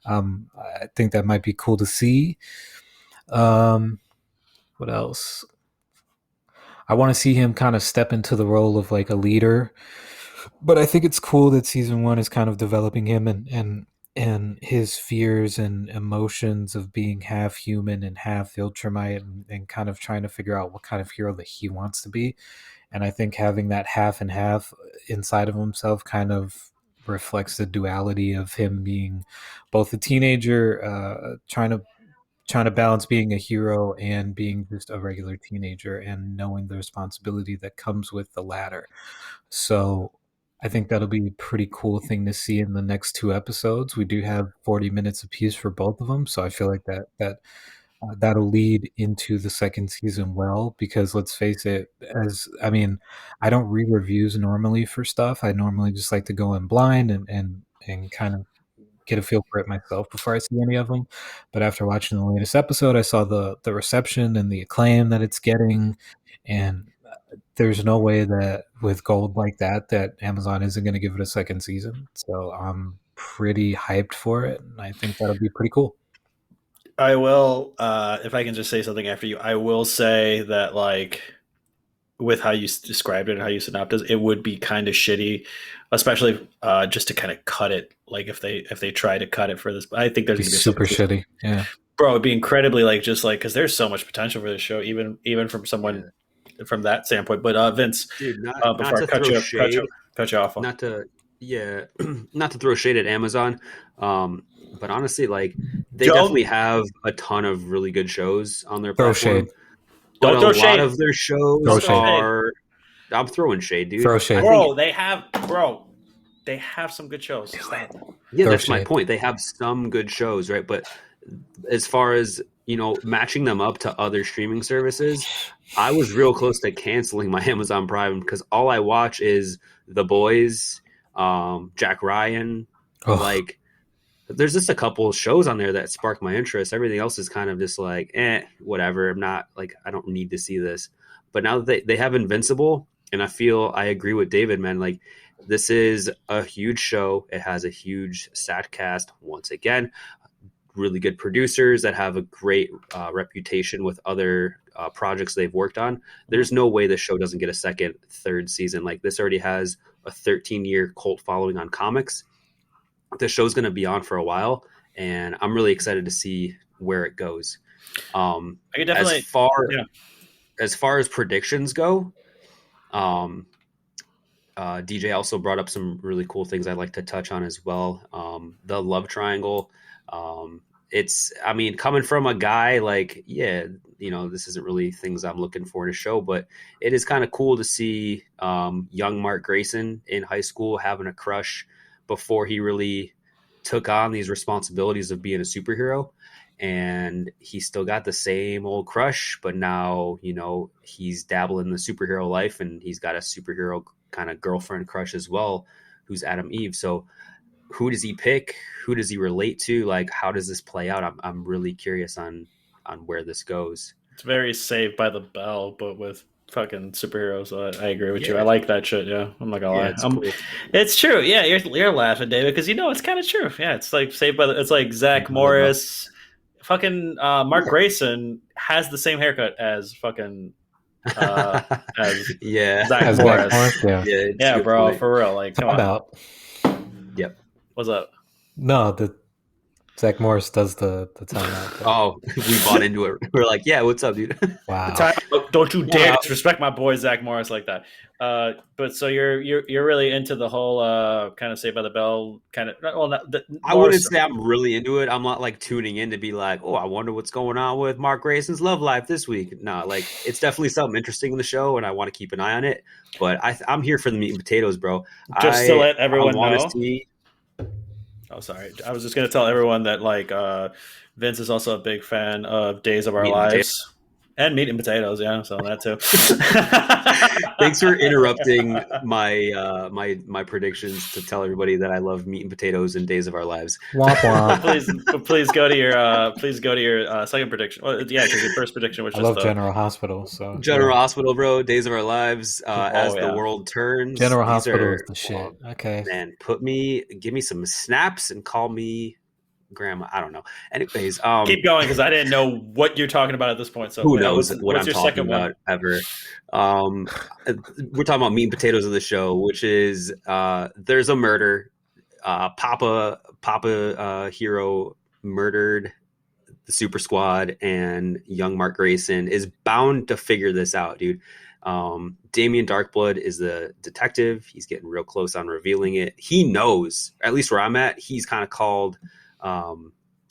I think that might be cool to see. What else? I want to see him kind of step into the role of like a leader, but I think it's cool that season 1 is kind of developing him and and his fears and emotions of being half human and half Viltrumite, and kind of trying to figure out what kind of hero that he wants to be. And I think having that half and half inside of himself kind of reflects the duality of him being both a teenager, trying to balance being a hero and being just a regular teenager, and knowing the responsibility that comes with the latter. So I think that'll be a pretty cool thing to see in the next two episodes. We do have 40 minutes apiece for both of them, so I feel like that'll lead into the second season well. Because let's face it, I don't read reviews normally for stuff. I normally just like to go in blind and kind of get a feel for it myself before I see any of them. But after watching the latest episode, I saw the reception and the acclaim that it's getting, and there's no way that with gold like that Amazon isn't going to give it a second season. So I'm pretty hyped for it, and I think that'll be pretty cool. I will, if I can just say something after you, I will say that, like, with how you described it and how you synopsized, it would be kind of shitty, especially just to kind of cut it. Like if they try to cut it for this, I think there's It'd gonna be be super shitty. Yeah, bro. It'd be incredibly because there's so much potential for this show, even from someone from that standpoint. But Vince, Dude, before not I to cut throw you, shade, cut you off, not to not to throw shade at Amazon, but honestly, like they definitely have a ton of really good shows on their throw platform. shade. But Don't throw a shade. lot of their shows Throw shade. are. I'm throwing shade, dude. Throw shade. bro. They have some good shows. Stop. Yeah, Throw that's my shade. point. They have some good shows, right? But as far as matching them up to other streaming services, I was real close to canceling my Amazon Prime because all I watch is The Boys, Jack Ryan. Ugh. Like, there's just a couple shows on there that spark my interest. Everything else is kind of just like, whatever. I'm not like, I don't need to see this. But now that they have Invincible, and I agree with David, man. Like, this is a huge show. It has a huge SAT cast. Once again, really good producers that have a great reputation with other projects they've worked on. There's no way this show doesn't get a second, third season. Like, this already has a 13-year cult following on comics. The show's going to be on for a while, and I'm really excited to see where it goes. I could definitely, as far as predictions go, DJ also brought up some really cool things I'd like to touch on as well. The love triangle. Coming from a guy like, this isn't really things I'm looking for in a show, but it is kind of cool to see young Mark Grayson in high school having a crush before he really took on these responsibilities of being a superhero. And he still got the same old crush, but now, he's dabbling in the superhero life, and he's got a superhero kind of girlfriend crush as well, who's Adam Eve. So who does he pick? Who does he relate to? Like, how does this play out? I'm really curious on where this goes. It's very Saved by the Bell, but with fucking superheroes. I agree with you. I like that shit. Yeah, I'm not gonna lie. It's cool. It's true. Yeah, you're laughing, David, because it's kind of true. Yeah, it's like it's like Zach Morris. Fucking Mark Grayson has the same haircut as fucking as Zach Morris. Yeah, bro, for real. Like, come on. Yep. What's up? No, Zach Morris does the timeout. Oh, we bought into it. We're like, yeah, what's up, dude? Wow. Don't you dare disrespect my boy Zach Morris like that. But so you're really into the whole kind of Saved by the Bell kind of. Well, I wouldn't say I'm really into it. I'm not like tuning in to be like, oh, I wonder what's going on with Mark Grayson's love life this week. No, like, it's definitely something interesting in the show, and I want to keep an eye on it. But I'm here for the meat and potatoes, bro. Just to let everyone know. Oh, sorry. I was just going to tell everyone that, like, Vince is also a big fan of Days of Our Lives. And Meat and Potatoes, yeah, so that too. Thanks for interrupting my predictions to tell everybody that I love Meat and Potatoes and Days of Our Lives. Womp womp. please go to your second prediction. Well, yeah, because your first prediction was I love General Hospital. So General Hospital, bro. Days of Our Lives. The world turns. General Hospital is the shit. Okay, man, give me some snaps and call me grandma. I don't know. Anyways, keep going, because I didn't know what you're talking about at this point. So who knows what I'm talking about ever. We're talking about Meat and Potatoes of the show, which is there's a murder. Papa Papa Hero murdered the Super Squad and young Mark Grayson is bound to figure this out, dude. Damien Darkblood is the detective. He's getting real close on revealing it. He knows, at least where I'm at, he's kind of called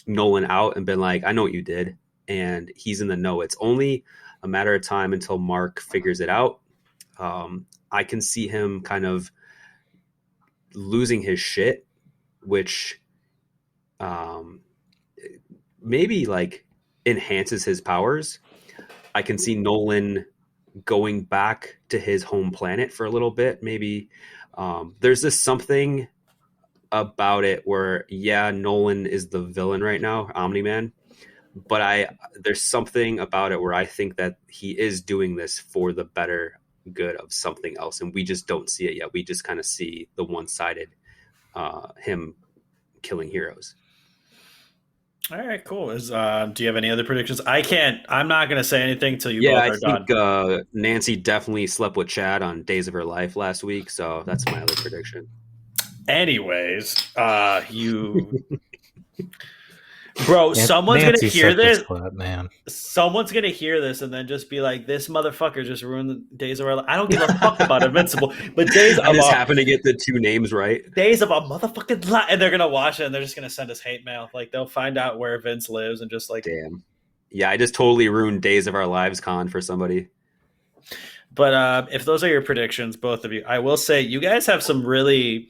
Nolan out and been like, I know what you did. And he's in the know. It's only a matter of time until Mark figures it out. I can see him kind of losing his shit, which maybe like enhances his powers. I can see Nolan going back to his home planet for a little bit. Maybe there's this something about it where, yeah, Nolan is the villain right now, Omni-Man, but there's something about it where I think that he is doing this for the better good of something else, and we just don't see it yet. We just kind of see the one-sided him killing heroes. All right, cool. Do you have any other predictions? I'm not going to say anything until you both are done. I think Nancy definitely slept with Chad on Days of Her Life last week, so that's my other prediction. Anyways, bro, someone's going to hear this. Man. Someone's going to hear this and then just be like, this motherfucker just ruined the Days of Our Life. I don't give a fuck about Invincible, but I just happen to get the two names right. Days of a motherfucking life. And they're going to watch it and they're just going to send us hate mail. Like, they'll find out where Vince lives and just like, damn. Yeah, I just totally ruined Days of Our Lives con for somebody. But if those are your predictions, both of you, I will say you guys have some really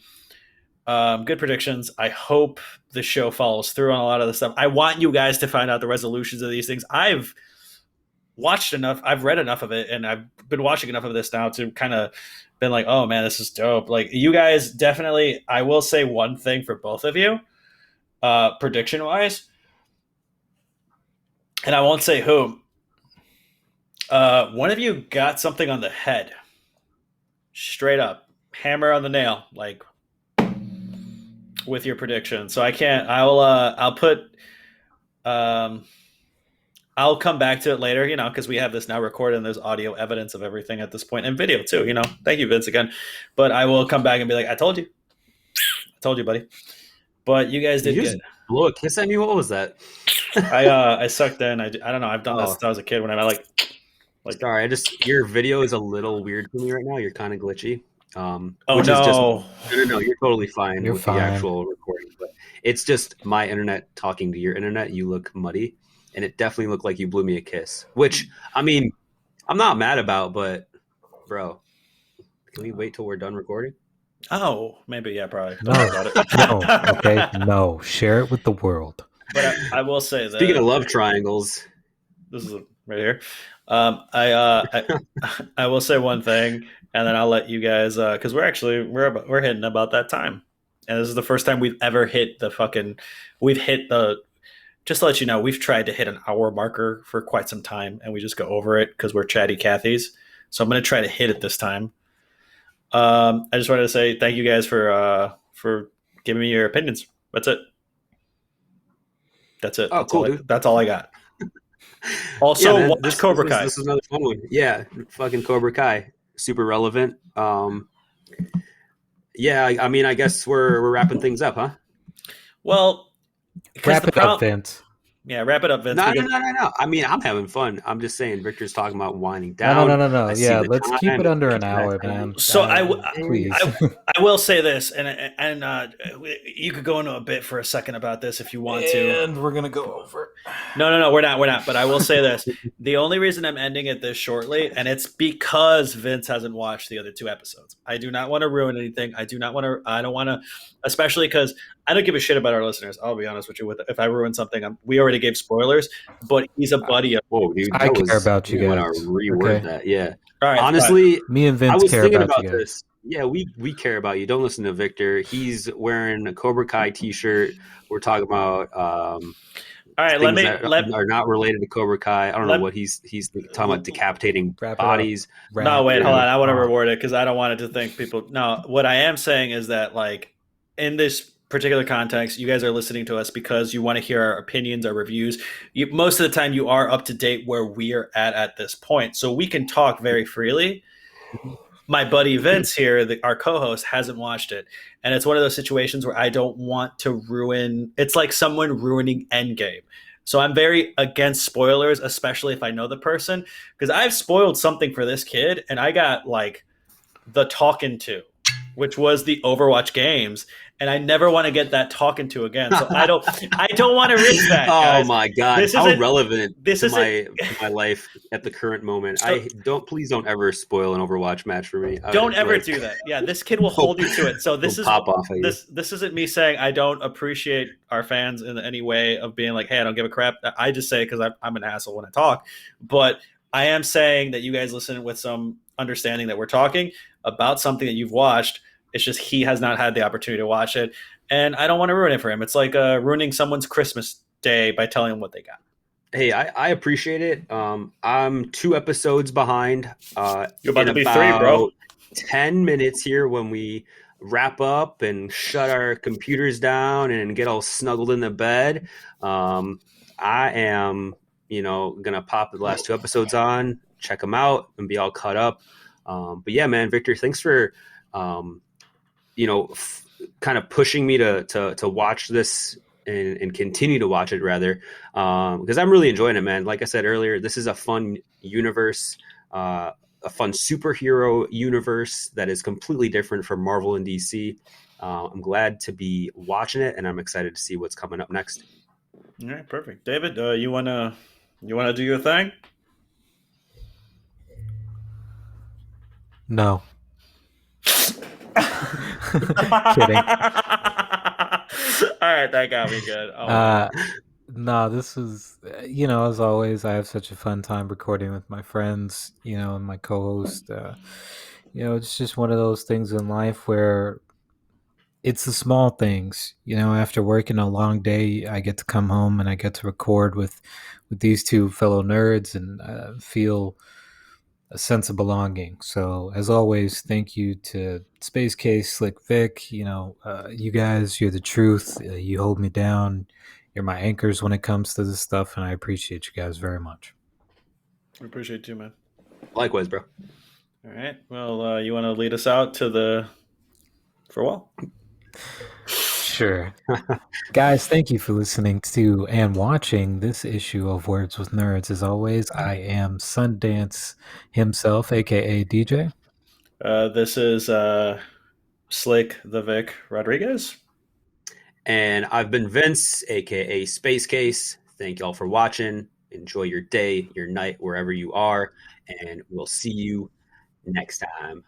good predictions. I hope the show follows through on a lot of the stuff. I want you guys to find out the resolutions of these things. I've watched enough. I've read enough of it, and I've been watching enough of this now to kind of been like, oh man, this is dope. Like, you guys definitely, I will say one thing for both of you, prediction wise, and I won't say who. One of you got something on the head, straight up, hammer on the nail, like, with your prediction. So I'll come back to it later, because we have this now recorded and there's audio evidence of everything at this point, and video too, Thank you, Vince, again. But I will come back and be like, I told you, buddy. But you guys did good. Blow a kiss at me? What was that? I sucked in. I don't know. I've done this since I was a kid when I like. Sorry, your video is a little weird for me right now. You're kind of glitchy. No, you're totally fine the actual recording, but it's just my internet talking to your internet. You look muddy, and it definitely looked like you blew me a kiss, which, I mean, I'm not mad about, but bro, can we wait till we're done recording? Oh, maybe, yeah, probably. No, share it with the world. But I will say that, speaking of love triangles, this is right here. I will say one thing, and then I'll let you guys, because we're hitting about that time, and this is the first time we've ever hit just to let you know, we've tried to hit an hour marker for quite some time, and we just go over it because we're chatty Cathys. So I'm going to try to hit it this time. I just wanted to say thank you guys for giving me your opinions. That's it. Oh, cool, dude. That's all I got. Also, watch Cobra Kai. This is another fun one. Yeah, fucking Cobra Kai. Super relevant. Yeah, I mean, I guess we're wrapping things up, huh? Well, wrap it up, Vince. Yeah, wrap it up, Vince. No. I mean, I'm having fun. I'm just saying, Victor's talking about winding down. No. Yeah, let's keep it under an hour, man. So please. I will say this, and you could go into a bit for a second about this if you want to. And we're gonna go over. No, we're not. But I will say this: the only reason I'm ending it this shortly, and it's because Vince hasn't watched the other two episodes. I do not want to ruin anything. I don't want to, especially because I don't give a shit about our listeners. I'll be honest with you. If I ruin something, we already gave spoilers, but he's a buddy of. Whoa, dude! I care about you guys. Reword that, yeah. All right, honestly, me and Vince I was care thinking about you guys. this. Yeah, we care about you. Don't listen to Victor. He's wearing a Cobra Kai T-shirt. We're talking about all right. Things are not related to Cobra Kai. I don't know what he's talking about. Decapitating bodies. No, wait, hold on. I want to reward it because I don't want it to think people. No, what I am saying is that, like, in this particular context, you guys are listening to us because you want to hear our opinions, our reviews. Most of the time, you are up to date where we are at this point, so we can talk very freely. my buddy Vince here, our co-host, hasn't watched it, and it's one of those situations where I don't want to ruin. It's like someone ruining Endgame. So I'm very against spoilers, especially if I know the person, because I've spoiled something for this kid, and I got like the talking to, which was the Overwatch games, and I never want to get that talking to again. So I don't want to risk that. Oh Guys. my god, This how isn't- relevant this to isn't- my life at the current moment. So- Please don't ever spoil an Overwatch match for me. Don't ever Like, do that. Yeah, this kid will hold you to it. So this he'll is pop off at you. this isn't me saying I don't appreciate our fans in any way of being like, hey, I don't give a crap. I just say it because I'm an asshole when I talk. But I am saying that you guys listen with some understanding that we're talking about something that you've watched. It's just he has not had the opportunity to watch it, and I don't want to ruin it for him. It's like ruining someone's Christmas day by telling them what they got. Hey, I appreciate it. I'm 2 episodes behind. You're about in to be about 3, bro. 10 minutes here when we wrap up and shut our computers down and get all snuggled in the bed. I am, gonna pop the last 2 episodes on, check them out, and be all caught up. But yeah, man, Victor, thanks for, kind of pushing me to watch this and continue to watch it rather, because I'm really enjoying it, man. Like I said earlier, this is a fun universe, a fun superhero universe that is completely different from Marvel and DC. I'm glad to be watching it, and I'm excited to see what's coming up next. All right, perfect. David, you wanna do your thing? No. Kidding. All right, that got me good. Oh, No, this is, as always, I have such a fun time recording with my friends, and my co-host. It's just one of those things in life where it's the small things. After working a long day, I get to come home and I get to record with these 2 fellow nerds and feel a sense of belonging. So, as always, thank you to Space Case, Slick Vic. You guys, you're the truth. You hold me down. You're my anchors when it comes to this stuff, and I appreciate you guys very much. I appreciate it too, man. Likewise, bro. All right. Well, you want to lead us out to the farewell? Sure. Guys, thank you for listening to and watching this issue of Words with Nerds. As always, I am Sundance himself, aka DJ. This is Slick the Vic Rodriguez. And I've been Vince, aka Space Case. Thank y'all for watching. Enjoy your day, your night, wherever you are, and we'll see you next time.